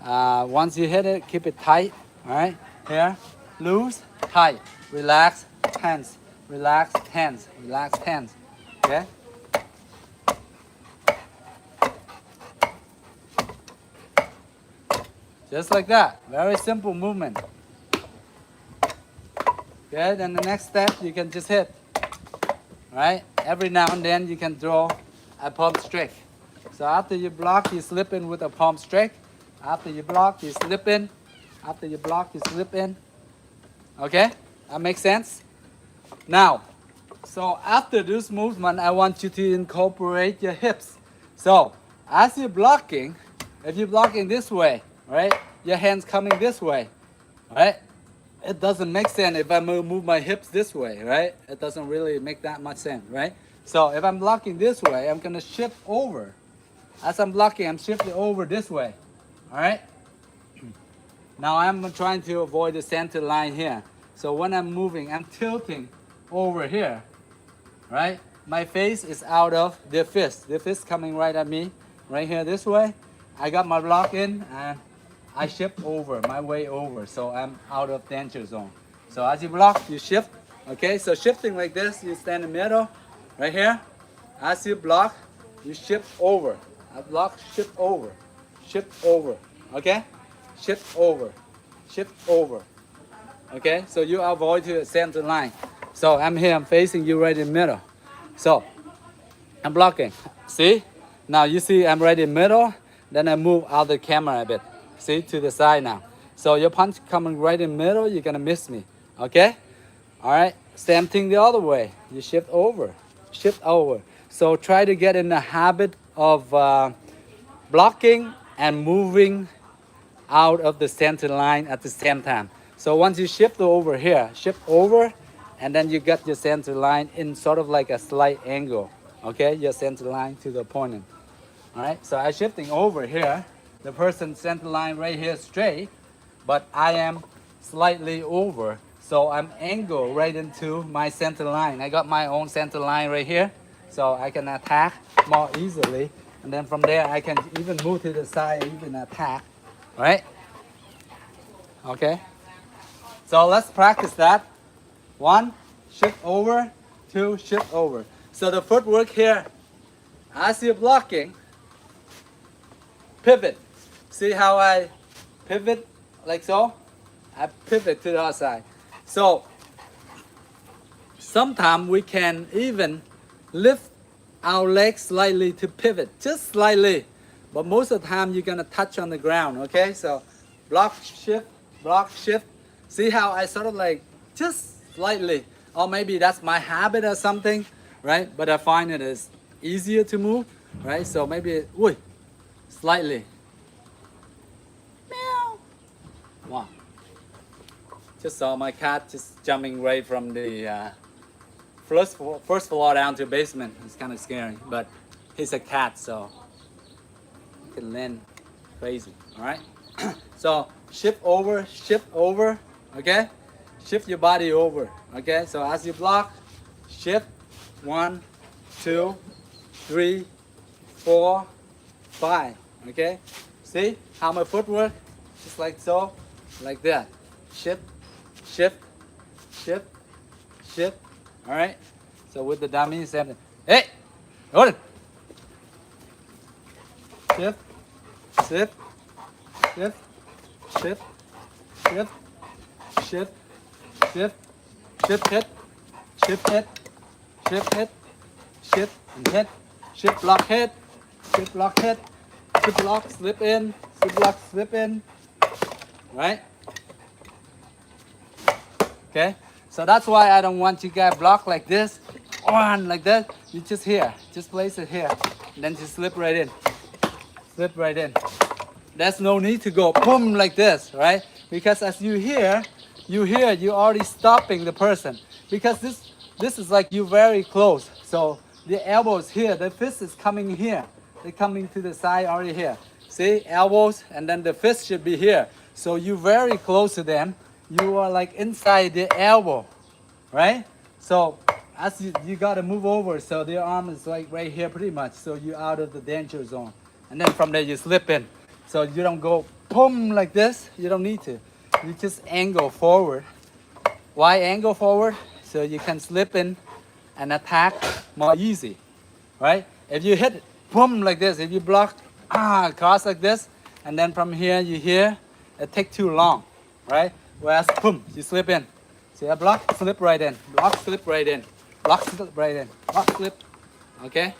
Once you hit it, keep it tight. All right, here, loose, tight, relax, tense, relax, tense, relax, tense. Okay. Just like that, very simple movement. Okay, then the next step, you can just hit, right? Every now and then you can draw a palm strike. So after you block, you slip in with a palm strike. After you block, you slip in. After you block, you slip in. Okay, that makes sense? Now, so after this movement, I want you to incorporate your hips. So as you're blocking, if you're blocking this way, right? Your hands coming this way, right? It doesn't make sense if I move my hips this way, right? It doesn't really make that much sense, right? So if I'm blocking this way, I'm gonna shift over. As I'm blocking, I'm shifting over this way, all right? Now I'm trying to avoid the center line here. So when I'm moving, I'm tilting over here, right? My face is out of the fist. The fist coming right at me, right here this way. I got my block in and I shift over, my way over, so I'm out of danger zone. So as you block, you shift, okay? So shifting like this, you stand in the middle, right here. As you block, you shift over. I block, shift over, okay? Shift over, okay? So you avoid the center line. So I'm here, I'm facing you right in the middle. So I'm blocking, see? Now you see I'm right in the middle, then I move out the camera a bit. See, to the side now. So your punch coming right in the middle, you're gonna miss me, okay? All right, same thing the other way. You shift over. So try to get in the habit of blocking and moving out of the center line at the same time. So once you shift over here, shift over, and then you get your center line in sort of like a slight angle, okay? Your center line to the opponent. All right, so I'm shifting over here. The person center line right here straight, but I am slightly over. So I'm angled right into my center line. I got my own center line right here, so I can attack more easily. And then from there, I can even move to the side, even attack, right? Okay, so let's practice that. 1, shift over, 2, shift over. So the footwork here, as you're blocking, pivot. See how I pivot like so? I pivot to the other side. So sometimes we can even lift our legs slightly to pivot, just slightly. But most of the time you're gonna touch on the ground, okay? So block, shift. See how I sort of like just slightly, or maybe that's my habit or something, right? But I find it is easier to move, right? So maybe, slightly. Meow. Wow. Just saw my cat just jumping right from the first floor down to the basement. It's kind of scary, but he's a cat, so he can land crazy, all right? So shift over, okay? Shift your body over, okay? So as you block, shift, 1, 2, 3, 4, 5, okay? See how my footwork, just like so, like that. Shift, all right? So with the dummy, same thing. Hey, hold it. Shift, shift, shift, shift, shift, shift hit, shift hit, shift hit, shift and hit, shift block hit, shift block hit, shift block slip in, shift block slip in, right? Okay, so that's why I don't want you guys block like this, one like that. You just here, just place it here, and then just slip right in, slip right in. There's no need to go boom like this, right? Because as you hear, you're already stopping the person. Because this is like you very close. So the elbows here, the fist is coming here. They're coming to the side already here. See, elbows, and then the fist should be here. So you're very close to them. You are like inside the elbow, right? So as you gotta move over, so their arm is like right here pretty much. So you're out of the danger zone. And then from there you slip in. So you don't go boom like this. You don't need to. You just angle forward. Why angle forward? So you can slip in and attack more easy, right? If you hit boom like this, if you block cross like this, and then from here you hear, it takes too long, right? Whereas boom, you slip in. See, I block, slip right in. Block, slip right in. Block, slip right in. Block, slip. Okay.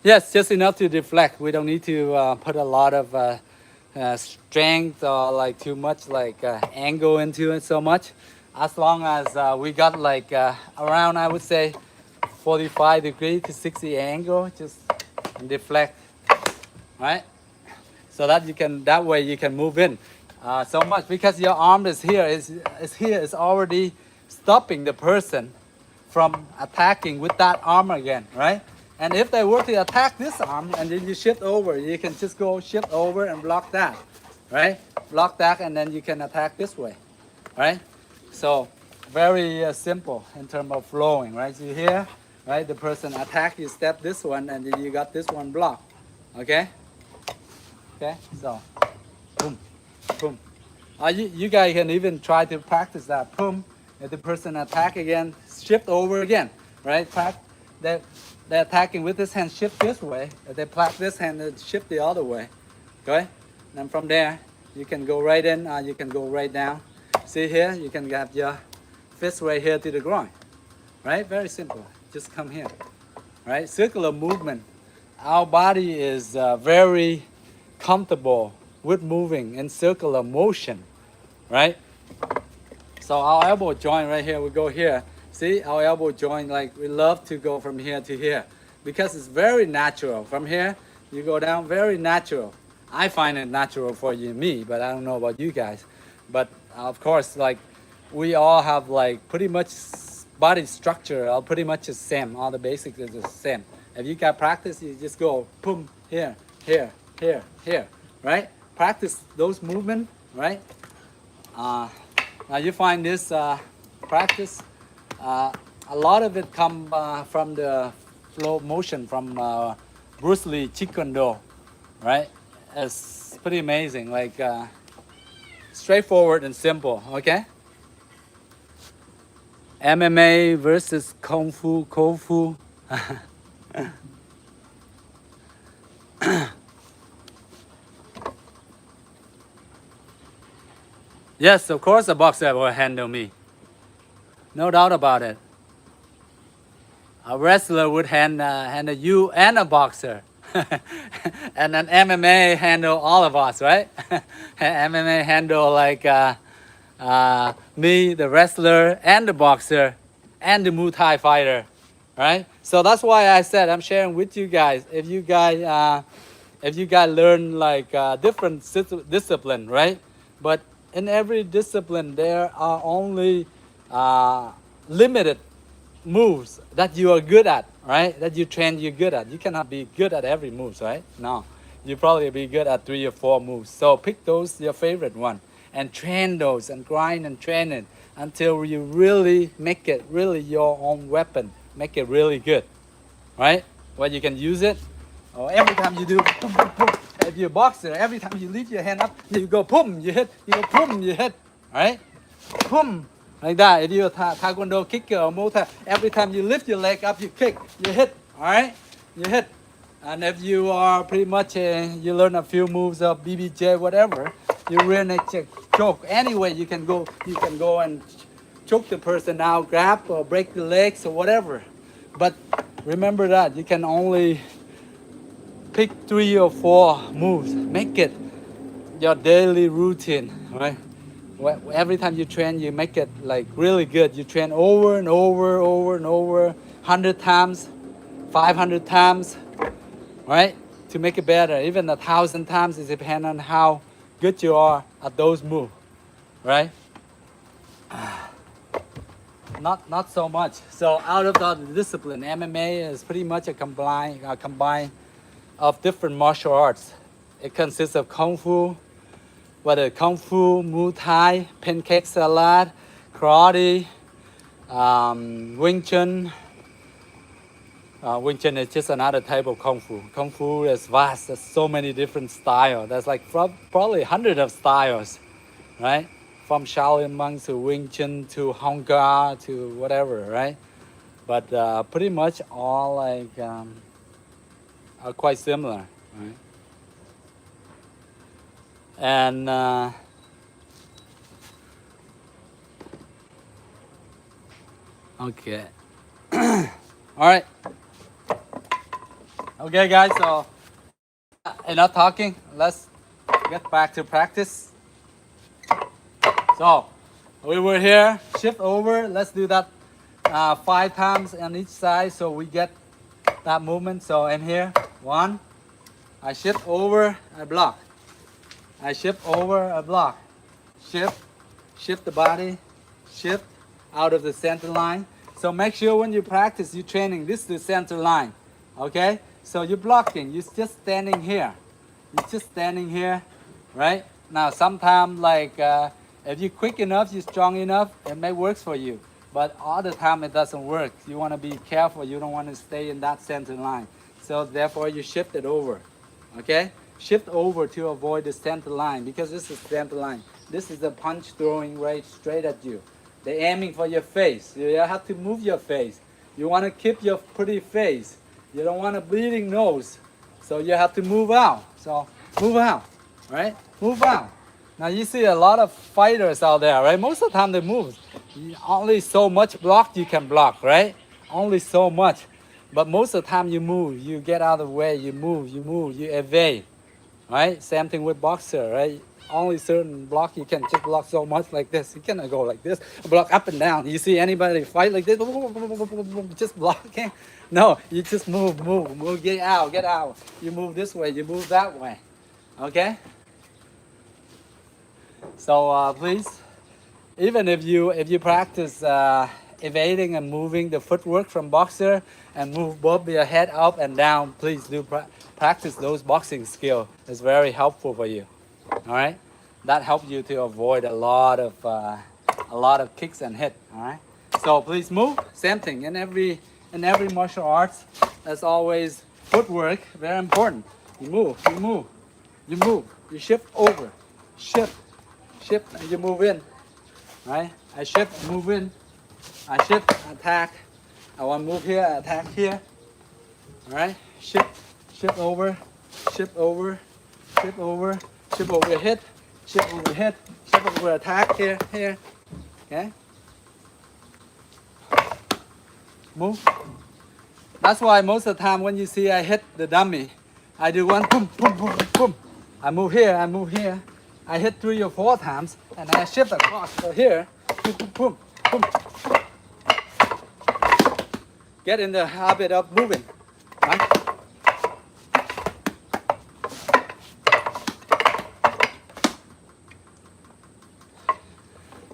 Yes, just enough to deflect. We don't need to put a lot of strength or like too much like angle into it so much. As long as we got like around, I would say 45 degree to 60 angle, just deflect, right? So that you can, that way you can move in so much, because your arm is here, is already stopping the person from attacking with that arm again, right? And if they were to attack this arm and then you shift over, you can just go shift over and block that, right? Block that, and then you can attack this way, right? So very simple in terms of flowing, right? So here, right, the person attack, you step this one, and then you got this one blocked, okay? Okay, so boom, boom. You guys can even try to practice that. Boom, if the person attack again, shift over again, right? They're attacking with this hand, shift this way. If they block this hand, they shift the other way. Okay? And then from there, you can go right in, you can go right down. See here, you can get your fist right here to the groin. Right? Very simple. Just come here. Right? Circular movement. Our body is very comfortable with moving in circular motion. Right? So our elbow joint right here, we go here. See, our elbow joint, like we love to go from here to here because it's very natural. From here, you go down, very natural. I find it natural for me, but I don't know about you guys. But of course, like we all have like pretty much body structure, are pretty much the same. All the basics is the same. If you got practice, you just go boom, here, here, here, here, right? Practice those movements, right? Now you find this practice. A lot of it come from the flow motion from Bruce Lee Taekwondo, right? It's pretty amazing, like straightforward and simple, okay? MMA versus Kung Fu. Yes, of course a boxer will handle me. No doubt about it. A wrestler would handle you and a boxer. And an MMA handle all of us, right? MMA handle like me, the wrestler, and the boxer, and the Muay Thai fighter, right? So that's why I said I'm sharing with you guys. If you guys learn like different discipline, right? But in every discipline, there are only limited moves that you are good at, right? That you train, you're good at. You cannot be good at every move, right? No, you probably be good at 3 or 4 moves. So pick those your favorite one and train those and grind and train it until you really make it really your own weapon. Make it really good, right? Where you can use it. Or every time you do boom, boom, boom. If you're a boxer, every time you lift your hand up, you go boom, you hit. You go boom, you hit, right? Boom. Like that. If you're a taekwondo kicker or Muay Thai, every time you lift your leg up, you kick, you hit, all right? You hit. And if you are pretty much, you learn a few moves of BBJ, whatever, you really choke. Anyway, you can go and choke the person out, grab or break the legs or whatever. But remember that you can only pick 3 or 4 moves. Make it your daily routine, right? Every time you train, you make it like really good. You train over and over, 100 times, 500 times, right? To make it better. Even 1,000 times, it depends on how good you are at those moves, right? Not so much. So out of the discipline, MMA is pretty much a combine of different martial arts. It consists of Kung Fu, whether Kung Fu, Muay Thai, pancake salad, karate, Wing Chun. Wing Chun is just another type of Kung Fu. Kung Fu is vast. There's so many different styles. There's like probably hundreds of styles, right? From Shaolin monks to Wing Chun to Hong Kong to whatever, right? But pretty much all like are quite similar, right? And okay, all right, okay, guys. So enough talking. Let's get back to practice. So we were here, shift over. Let's do that 5 times on each side so we get that movement. So I'm here. 1. I shift over, I block. I shift over, I block. Shift the body, shift out of the center line. So make sure when you practice, you're training, this is the center line. Okay? So you're blocking, you're just standing here. You're just standing here, right? Now sometimes like if you're quick enough, you're strong enough, it may work for you. But all the time it doesn't work. You want to be careful. You don't want to stay in that center line. So therefore you shift it over. Okay? Shift over to avoid the center line because this is center line. This is the punch throwing right straight at you. They're aiming for your face. You have to move your face. You want to keep your pretty face. You don't want a bleeding nose. So you have to move out. So move out, right? Move out. Now you see a lot of fighters out there, right? Most of the time they move. Only so much block you can block, right? Only so much. But most of the time you move, you get out of the way, you move, you evade, right? Same thing with boxer, right? Only certain block you can just block so much like this. You cannot go like this, block up and down. You see anybody fight like this, just blocking? No, you just move, get out. You move this way, you move that way, okay? So please, even if you practice evading and moving the footwork from boxer and move both your head up and down, please do practice those boxing skills. It's very helpful for you. All right, that helps you to avoid a lot of kicks and hit. All right, so please move. Same thing in every martial arts. There's always footwork. Very important. You move. You shift over, shift, and you move in. Right? I shift, move in. I shift, attack. I want to move here, attack here. All right? Shift over, hit, shift over, hit, shift over, attack here. Okay? Move. That's why most of the time when you see I hit the dummy, I do one boom, boom, boom, boom. I move here. I hit 3 or 4 times, and I shift across to here. Boom, boom, boom. Get in the habit of moving. Right?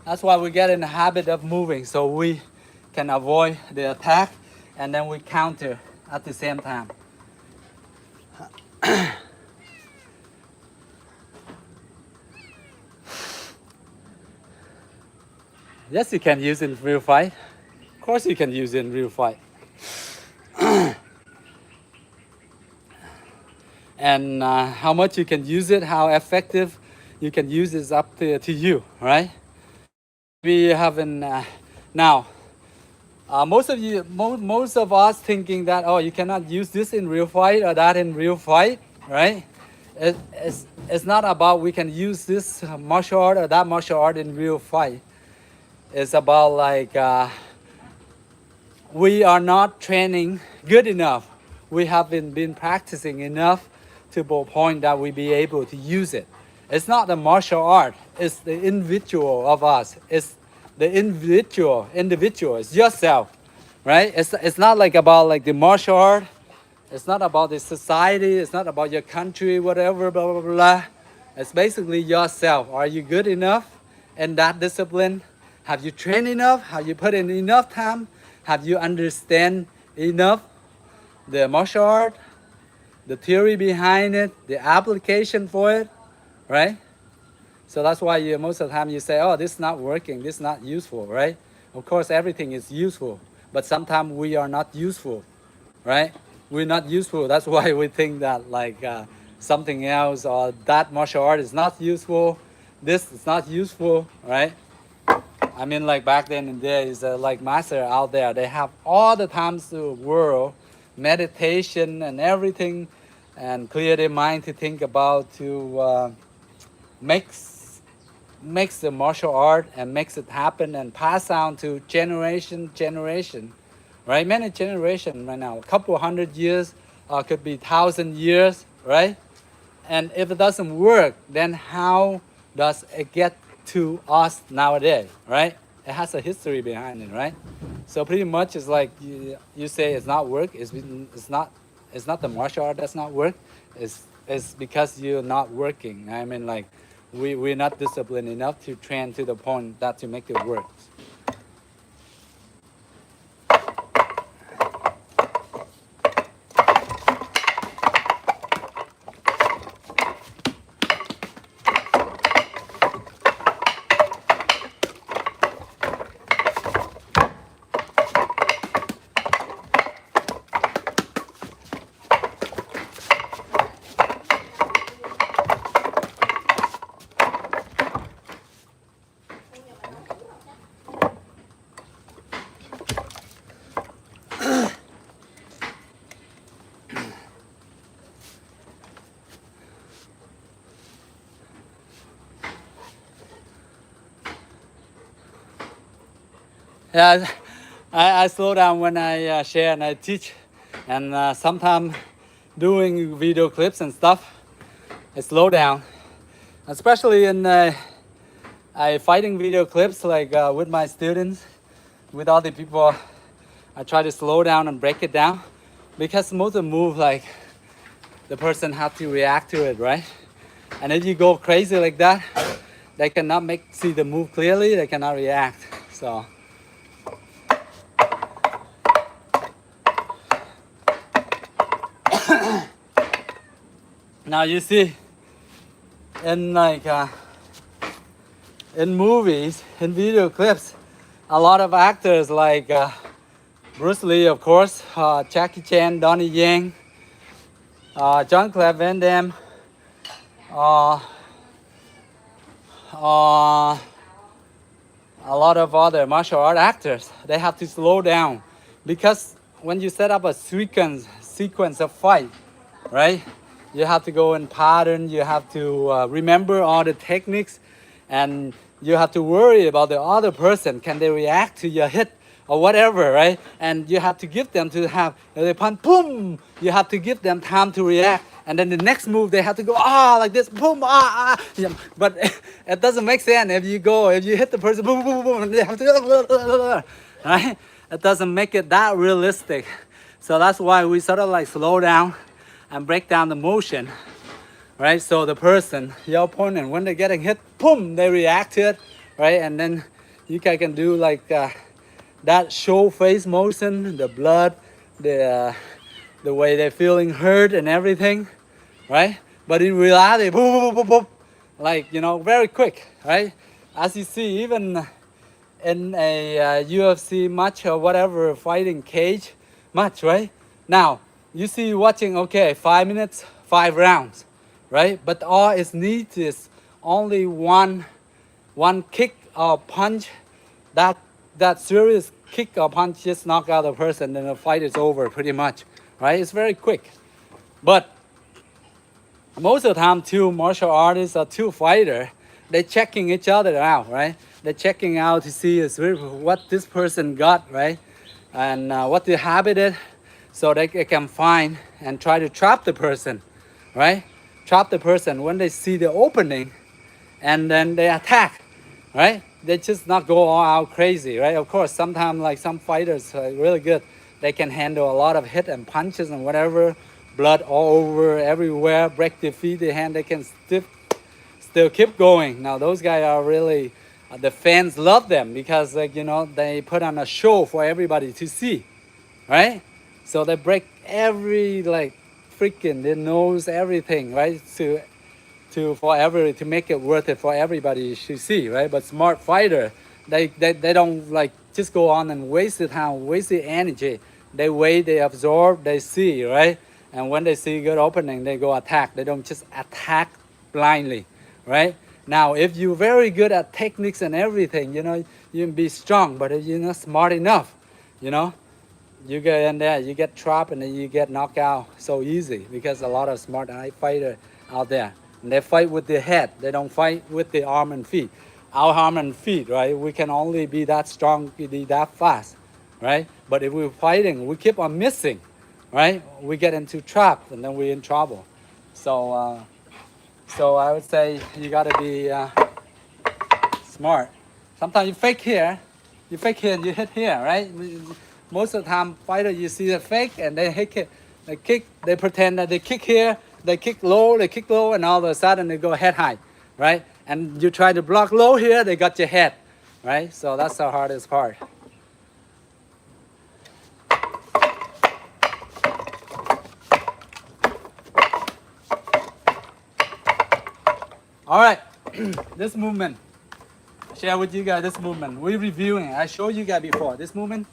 That's why we get in the habit of moving, so we can avoid the attack, and then we counter at the same time. Yes, you can use it in real fight. Of course you can use it in real fight. And how much you can use it, how effective you can use it is up to you, right? We have now, Most of us thinking that, oh, you cannot use this in real fight or that in real fight, right? It's not about we can use this martial art or that martial art in real fight. It's about like we are not training good enough. We haven't been practicing enough to the point that we be able to use it. It's not the martial art. It's the individual of us. It's the individual. It's yourself, right? It's not like about like the martial art. It's not about the society. It's not about your country, whatever, blah, blah, blah. It's basically yourself. Are you good enough in that discipline? Have you trained enough? Have you put in enough time? Have you understand enough the martial art, the theory behind it, the application for it, right? So that's why most of the time you say, oh, this is not working, this is not useful, right? Of course, everything is useful, but sometimes we are not useful, right? We're not useful. That's why we think that like something else or that martial art is not useful, this is not useful, right? I mean, like back then there is like master out there. They have all the times in the world, meditation and everything, and clear their mind to think about to makes the martial art and makes it happen and pass down to generation, right? Many generation right now, a couple hundred years, could be 1,000 years, right? And if it doesn't work, then how does it get to us nowadays, right? It has a history behind it, right? So pretty much it's like you say it's not work. It's not the martial art that's not work. It's because you're not working. I mean, like we're not disciplined enough to train to the point that to make it work. Yeah, I slow down when I share and I teach, and sometimes doing video clips and stuff, I slow down, especially in I fighting video clips like with my students, with all the people. I try to slow down and break it down, because most of the move like the person have to react to it, right? And if you go crazy like that, they cannot see the move clearly. They cannot react. So. Now you see, in like in movies, in video clips, a lot of actors like Bruce Lee, of course, Jackie Chan, Donnie Yen, Jean-Claude Van Damme, a lot of other martial art actors. They have to slow down, because when you set up a sequence of fight, right? You have to go in pattern, you have to remember all the techniques, and you have to worry about the other person. Can they react to your hit or whatever, right? And you have to give them to have, they punch, boom! You have to give them time to react. And then the next move, they have to go, like this, boom, Yeah. But it doesn't make sense if you hit the person, boom, boom, boom, and they have to, right? It doesn't make it that realistic. So that's why we sort of like slow down and break down the motion, right? So the person, your opponent, when they're getting hit, boom, they react to it, right? And then you can do like that show face motion, the blood, the way they're feeling hurt and everything, right? But in reality, boom, boom, boom, boom, like, very quick, right? As you see, even in a UFC match or whatever, fighting cage match, right? Now, you see watching, okay, 5 minutes, 5 rounds, right? But all it needs is only one kick or punch, that serious kick or punch just knock out the person, then the fight is over pretty much, right? It's very quick. But most of the time, two martial artists or two fighters, they're checking each other out, right? They're checking out to see what this person got, right? And what the habit is, so they can find and try to trap the person, right? Trap the person when they see the opening, and then they attack, right? They just not go all out crazy, right? Of course, sometimes like some fighters are really good. They can handle a lot of hit and punches and whatever, blood all over everywhere, break their feet, their hand. They can still keep going. Now those guys are really, the fans love them because like, you know, they put on a show for everybody to see, right? So they break every like freaking, they knows everything, right? To make it worth it for everybody to see, right? But smart fighter, they don't like just go on and waste the time, waste the energy. They wait, they absorb, they see, right? And when they see good opening, they go attack. They don't just attack blindly, right? Now, if you're very good at techniques and everything, you know, you can be strong, but if you're not smart enough, you know, you get in there, you get trapped, and then you get knocked out so easy because a lot of smart fighters out there. And they fight with the head. They don't fight with the arm and feet. Our arm and feet, right? We can only be that strong, be that fast, right? But if we're fighting, we keep on missing, right? We get into trap, and then we're in trouble. So I would say you gotta be smart. Sometimes you fake here, and you hit here, right? Most of the time, fighter, you see the fake, and they hit it, they kick, they pretend that they kick here, they kick low, and all of a sudden they go head high, right? And you try to block low here, they got your head, right? So that's the hardest part. All right, this movement, share with you guys this movement. We're reviewing, I showed you guys before, this movement.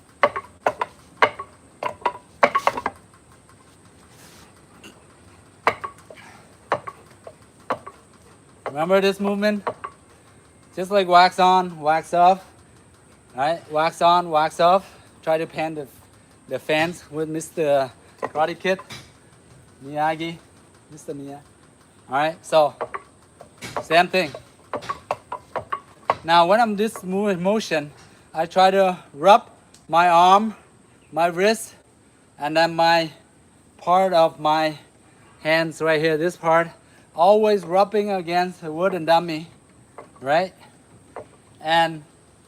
Remember this movement? Just like wax on, wax off, right? Wax on, wax off. Try to pan the fans with Mr. Karate Kid, Miyagi, Mr. Miyagi. All right, so same thing. Now when I'm this motion, I try to rub my arm, my wrist, and then my part of my hands right here, this part, always rubbing against the wooden dummy, right? And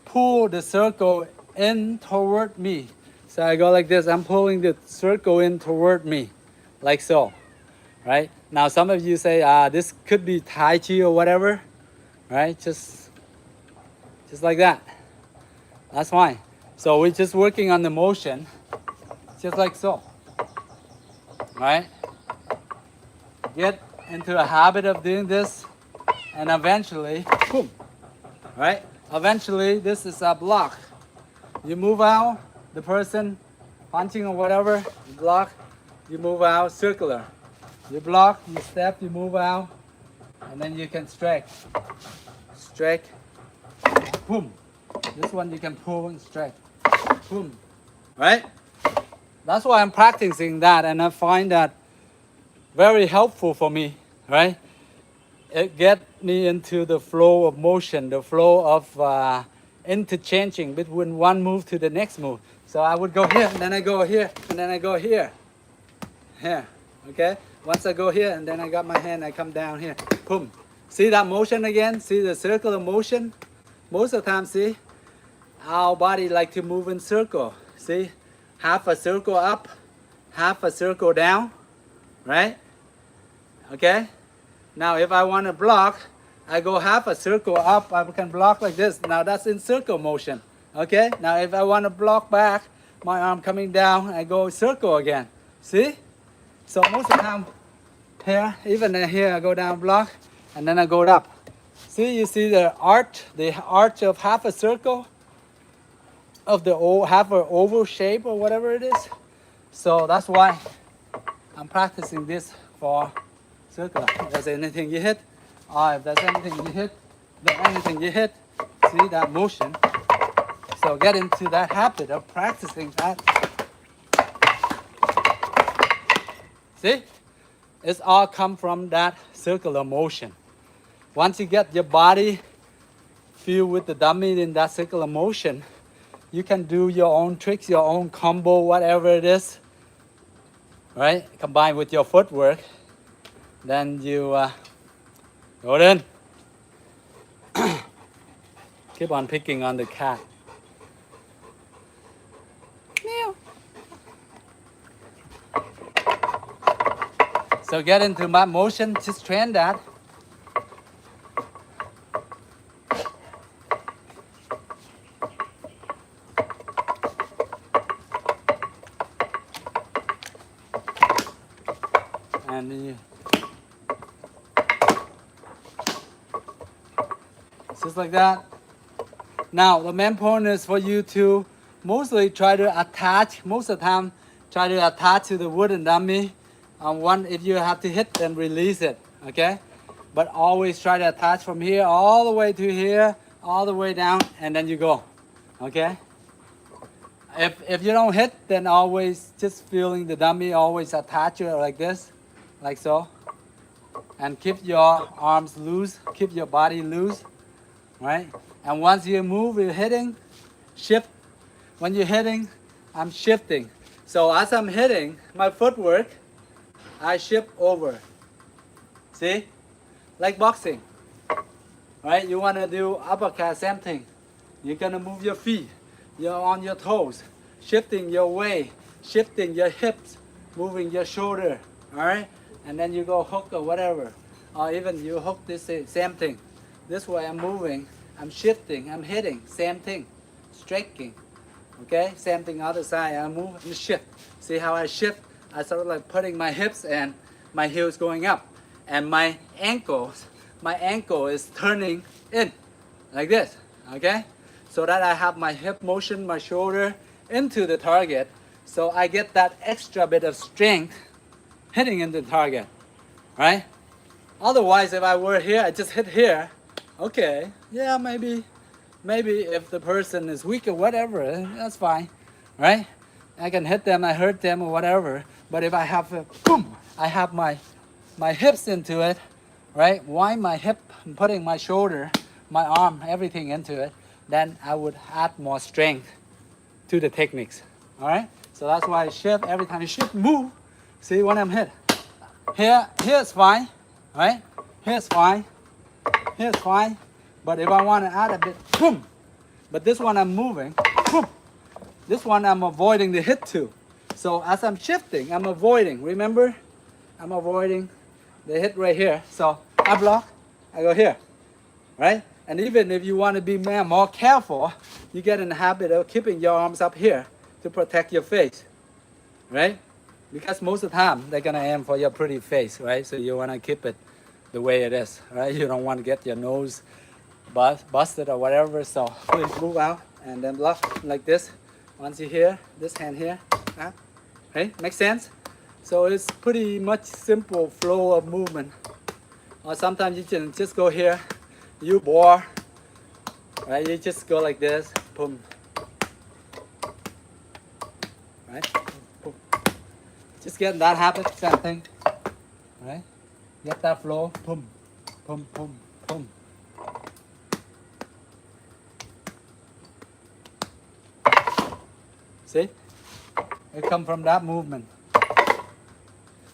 pull the circle in toward me. So I go like this, I'm pulling the circle in toward me, like so, right? Now some of you say, this could be Tai Chi or whatever, right? Just like that. That's fine. So we're just working on the motion, just like so, right? Get into a habit of doing this, and eventually, boom, right? Eventually, this is a block. You move out, the person punching or whatever, you block, you move out, circular. You block, you step, you move out, and then you can strike, boom. This one you can pull and strike, boom, right? That's why I'm practicing that, and I find that very helpful for me, right? It get me into the flow of motion, the flow of interchanging between one move to the next move. So I would go here, and then I go here, and then I go here, okay? Once I go here, and then I got my hand, I come down here, boom. See that motion again? See the circular motion? Most of the time, see, our body like to move in circle. See, half a circle up, half a circle down, right? Okay? Now if I want to block, I go half a circle up, I can block like this. Now that's in circle motion. Okay? Now if I want to block back, my arm coming down, I go circle again. See? So most of the time, here, even here, I go down block, and then I go up. See, you see the arch of half a circle, of the half an oval shape or whatever it is. So that's why I'm practicing this for circular. If there's anything you hit, or if there's anything you hit, see that motion. So get into that habit of practicing that. See? It's all come from that circular motion. Once you get your body filled with the dummy in that circular motion, you can do your own tricks, your own combo, whatever it is, right? Combined with your footwork, then you go in. Keep on picking on the cat. Meow. So get into that motion, just train that. And just like that. Now the main point is for you to mostly try to attach, most of the time try to attach to the wooden dummy. One, if you have to hit, then release it, okay? But always try to attach from here all the way to here, all the way down, and then you go, okay? If you don't hit, then always just feeling the dummy, always attach it like this, like so. And keep your arms loose, keep your body loose, right? And once you move, you're hitting, shift. When you're hitting, I'm shifting. So as I'm hitting my footwork, I shift over. See? Like boxing. Right? You want to do uppercut, same thing. You're going to move your feet. You're on your toes. Shifting your weight. Shifting your hips. Moving your shoulder. Alright? And then you go hook or whatever. Or even you hook this same thing. This way I'm moving. I'm shifting. I'm hitting. Same thing. Striking. Okay? Same thing other side. I move and shift. See how I shift? I sort of like putting my hips and my heels going up. And my ankle is turning in. Like this. Okay? So that I have my hip motion, my shoulder into the target. So I get that extra bit of strength hitting into the target. Right? Otherwise, if I were here, I just hit here. Okay. Yeah, maybe if the person is weak or whatever, that's fine. Right? I can hit them, I hurt them or whatever. But if I have a boom, I have my hips into it, right? Wind my hip, putting my shoulder, my arm, everything into it, then I would add more strength to the techniques. All right? So that's why I shift every time you shift, move. See when I'm hit. Here's fine, right? Here's fine. Here's fine. But if I want to add a bit, boom. But this one I'm moving, boom. This one I'm avoiding the hit too. So as I'm shifting, I'm avoiding. Remember? I'm avoiding the hit right here. So I block, I go here, right? And even if you want to be more careful, you get in the habit of keeping your arms up here to protect your face, right? Because most of the time, they're going to aim for your pretty face, right? So you want to keep it the way it is, right? You don't want to get your nose busted or whatever. So please move out and then block like this. Once you hear this hand here, okay, makes sense? So it's pretty much simple flow of movement. Or sometimes you can just go here, you bore, right? You just go like this, boom, right? Boom. Just get that habit, same thing, right? Get that flow, boom, boom, boom, boom. See? It comes from that movement.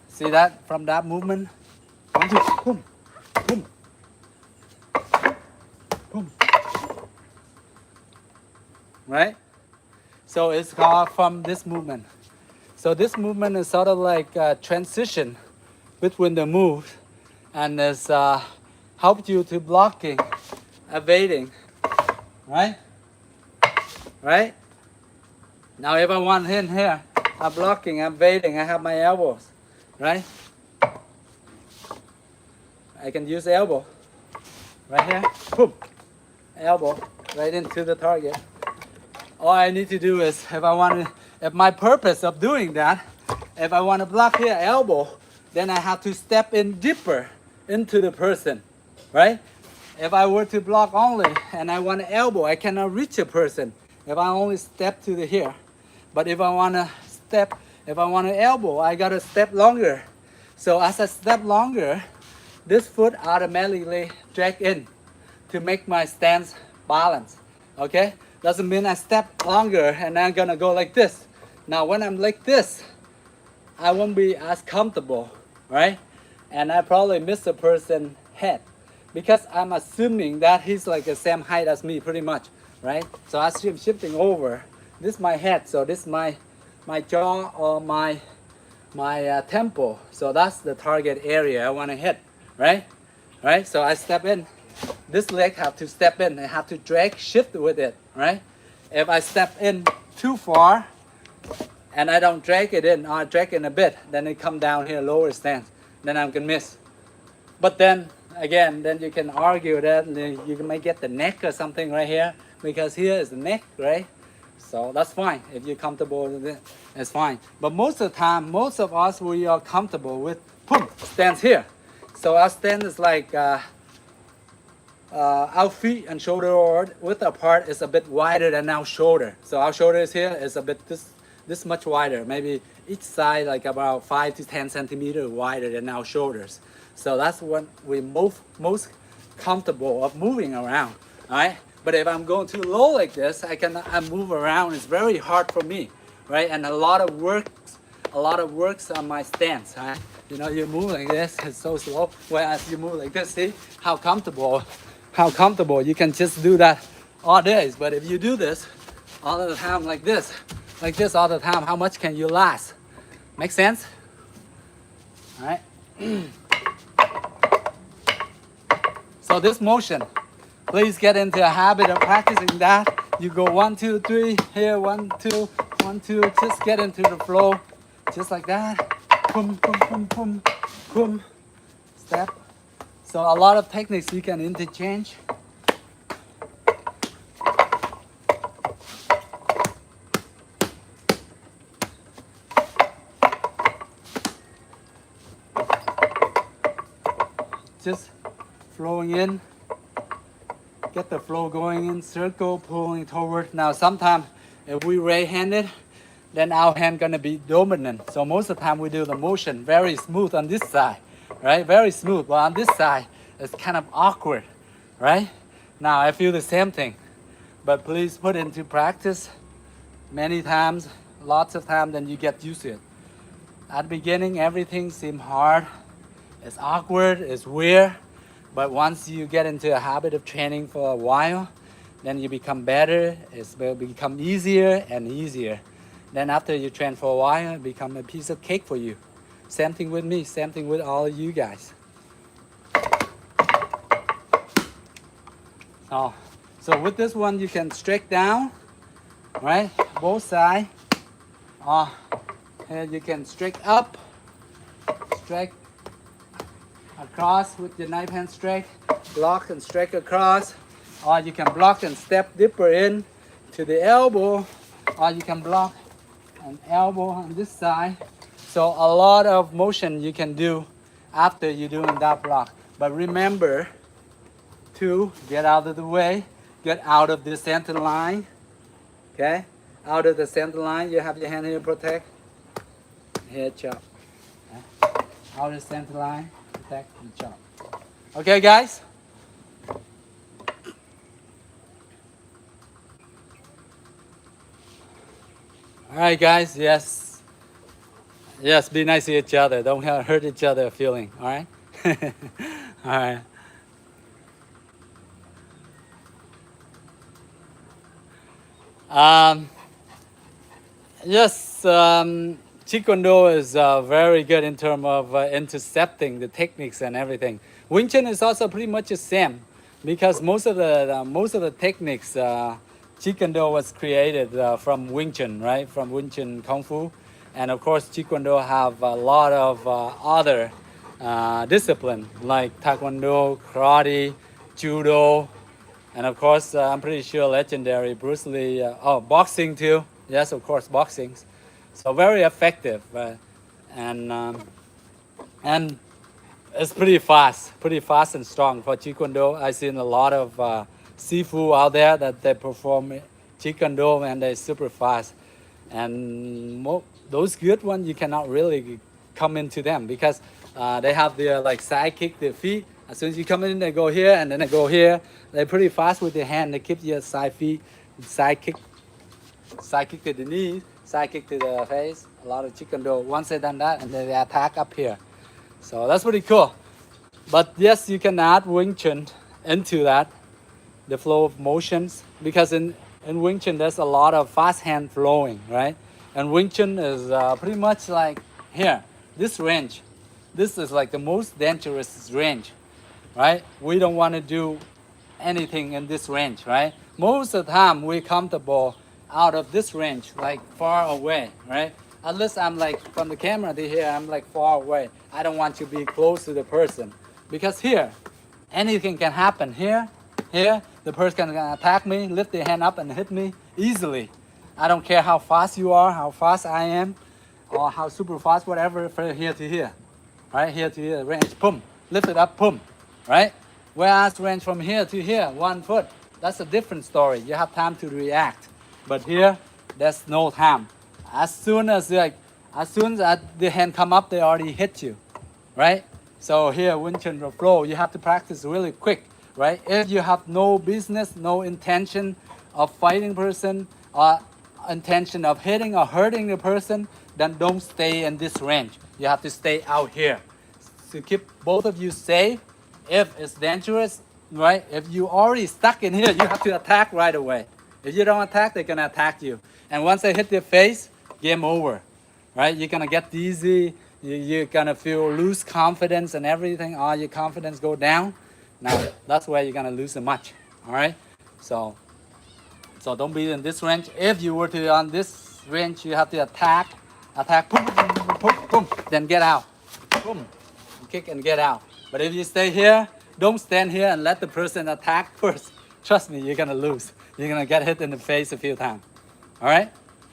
See that? From that movement. 1, 2, boom, boom, boom. Right? So it's called from this movement. So this movement is sort of like a transition between the moves, and it's helped you to blocking, evading. Right? Right? Now if I want in here, I'm blocking, I'm evading, I have my elbows, right? I can use elbow, right here, boom, elbow, right into the target. All I need to do is, if my purpose of doing that, if I want to block here, elbow, then I have to step in deeper into the person, right? If I were to block only and I want to elbow, I cannot reach a person. if I only step to the here. But if I want to step, if I want to elbow, I got to step longer. So as I step longer, this foot automatically drag in to make my stance balance. Okay? Doesn't mean I step longer and I'm gonna go like this. Now when I'm like this, I won't be as comfortable, right? And I probably miss the person's head because I'm assuming that he's like the same height as me pretty much, right? So as I'm shifting over, this is my head, so this is my jaw or my temple. So that's the target area I want to hit, right? Right? So I step in. This leg have to step in. I have to drag, shift with it, right? If I step in too far and I don't drag it in, or drag in a bit, then it come down here, lower stance. Then I'm gonna miss. But then again, then you can argue that you may get the neck or something right here because here is the neck, right? So that's fine. If you're comfortable with it, it's fine. But most of the time, most of us, we are comfortable with boom, stance here. So our stance is like our feet and shoulder width apart is a bit wider than our shoulder. So our shoulder is here is a bit this much wider, maybe each side like about 5 to 10 centimeters wider than our shoulders. So that's when we most comfortable of moving around, all right? But if I'm going too low like this, I move around. It's very hard for me, right? And a lot of works on my stance, right? You know, you move like this, it's so slow. Whereas you move like this, see how comfortable you can just do that all days. But if you do this all the time like this all the time, how much can you last? Make sense? All right. So this motion, please get into a habit of practicing that. You go 1, 2, 3, here, 1, 2, 1, 2, just get into the flow, just like that. Boom, boom, boom, boom, boom, step. So a lot of techniques you can interchange. Just flowing in, get the flow going in, circle, pulling toward. Now sometimes if we right-handed, then our hand gonna be dominant. So most of the time we do the motion very smooth on this side, right? Very smooth, but on this side, it's kind of awkward, right? Now I feel the same thing, but please put into practice many times, lots of times, then you get used to it. At the beginning, everything seems hard. It's awkward, it's weird, but once you get into a habit of training for a while, then you become better. It will become easier and easier. Then after you train for a while, it becomes a piece of cake for you. Same thing with me, same thing with all of you guys. So with this one, you can stretch down, right? Both sides. And you can stretch up, stretch across with your knife hand stretch, block and stretch across, or you can block and step deeper in to the elbow, or you can block an elbow on this side. So a lot of motion you can do after you're doing that block. But remember to get out of the way, get out of the center line, okay? Out of the center line, you have your hand here, protect, here, chop. Okay? Out of the center line, protect and chop. Okay, guys? All right, guys, yes. Yes, be nice to each other. Don't hurt each other feeling, all right? All right. Yes, Taekwondo is very good in terms of intercepting the techniques and everything. Wing Chun is also pretty much the same because most of the techniques Taekwondo was created from Wing Chun, right? From Wing Chun Kung Fu, and of course Taekwondo have a lot of other discipline like Taekwondo, Karate, Judo, and of course I'm pretty sure legendary Bruce Lee. Boxing too. Yes, of course, boxing. So very effective, and it's pretty fast and strong for Taekwondo. I've seen a lot of Sifu out there that they perform Taekwondo, and they're super fast. And those good ones, you cannot really come into them because they have their like side kick, their feet. As soon as you come in, they go here and then they go here. They're pretty fast with their hand. They keep your side feet, side kick to the knees, side kick to the face. A lot of Taekwondo. Once they done that, and then they attack up here. So that's pretty cool. But yes, you can add Wing Chun into that, the flow of motions, because in Wing Chun there's a lot of fast hand flowing, right? And Wing Chun is pretty much like here, this range. This is like the most dangerous range, right? We don't want to do anything in this range, right? Most of the time we're comfortable out of this range, like far away, right? Unless I'm like from the camera to here, I'm like far away. I don't want to be close to the person because here, anything can happen. Here, the person can attack me, lift their hand up and hit me easily. I don't care how fast you are, how fast I am, or how super fast, whatever, from here to here, right? Here to here, range, boom, lift it up, boom, right? Whereas range from here to here, 1 foot, that's a different story. You have time to react. But here, there's no time. As soon as the hand come up, they already hit you, right? So here, Wing Chun will flow. You have to practice really quick, right? If you have no business, no intention of fighting person, or intention of hitting or hurting the person, then don't stay in this range. You have to stay out here to keep both of you safe. If it's dangerous, right? If you already stuck in here, you have to attack right away. If you don't attack, they're gonna attack you. And once they hit their face, game over, right? You're gonna get dizzy. You're gonna lose confidence and everything. All your confidence go down. Now that's where you're gonna lose the match. All right. So don't be in this range. If you were to on this range, you have to attack, boom, boom, boom, boom, then get out, boom, kick and get out. But if you stay here, don't stand here and let the person attack first. Trust me, you're gonna lose. You're gonna get hit in the face a few times. All right,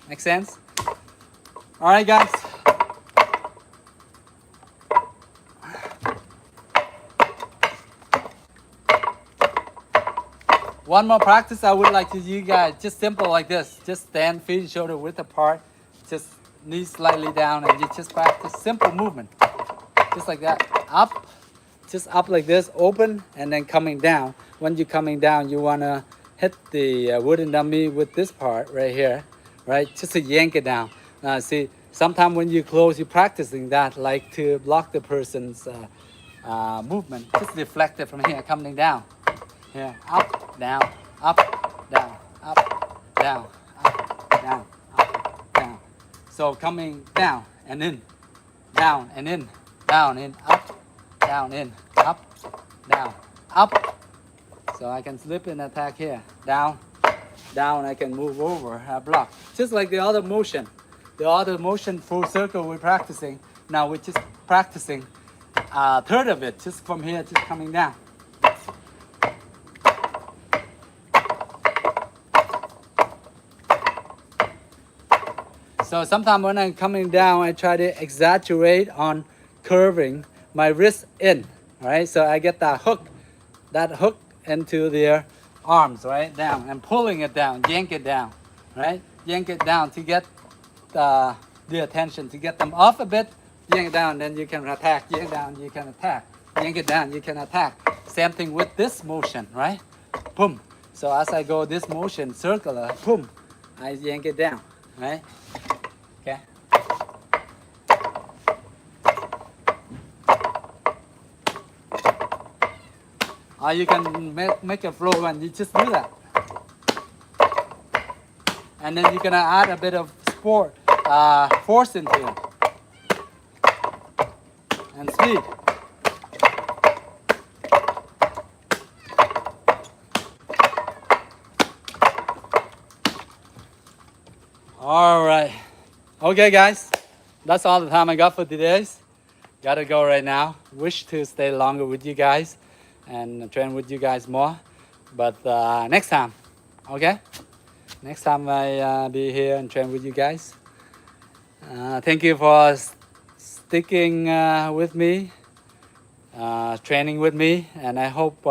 make sense? All right, guys. One more practice I would like to you guys, just simple like this. Just stand feet shoulder width apart, just knees slightly down, and you just practice simple movement. Just like that, up, just up like this, open, and then coming down. When you're coming down, you wanna hit the wooden dummy with this part right here, right? Just to yank it down. See, sometimes when you close, you're practicing that, like to block the person's movement. Just deflect it from here, coming down. Here, up, down, up, down, up, down, up, down, up, down. So coming down and in, down and in, down, in, up, down, in, up, down, up. So I can slip and attack here, down, down, I can move over, block. Just like the other motion. The other motion, full circle we're practicing. Now we're just practicing a third of it, just from here, just coming down. So sometimes when I'm coming down, I try to exaggerate on curving my wrist in, right? So I get that hook into their arms, right? Down, and pulling it down, yank it down, right? Yank it down to get the attention, to get them off a bit, yank it down, then you can attack, yank it down, you can attack, yank it down, you can attack. Same thing with this motion, right? Boom. So as I go this motion, circular, boom, I yank it down, right? Okay. Or you can make a flow and you just do that. And then you're gonna add a bit of force into it. And speed. All right. Okay, guys. That's all the time I got for today. Gotta go right now. Wish to stay longer with you guys and train with you guys more. But next time, okay? Next time I be here and train with you guys. Thank you for sticking with me, training with me. And I hope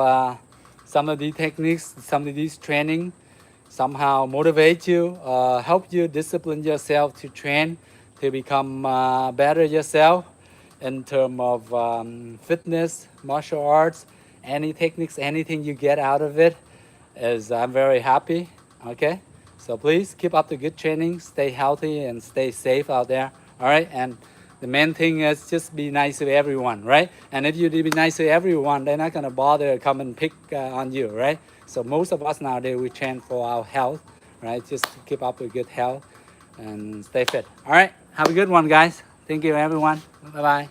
some of these techniques, some of these training somehow motivate you, help you discipline yourself to train, to become better yourself in terms of fitness, martial arts, any techniques, anything you get out of it is I'm very happy. Okay, so please keep up the good training, stay healthy and stay safe out there. All right, and the main thing is just be nice to everyone, right? And if you be nice to everyone, they're not gonna bother come and pick on you, right? So most of us nowadays we train for our health, right? Just to keep up with good health and stay fit. All right, have a good one, guys. Thank you, everyone. Bye bye.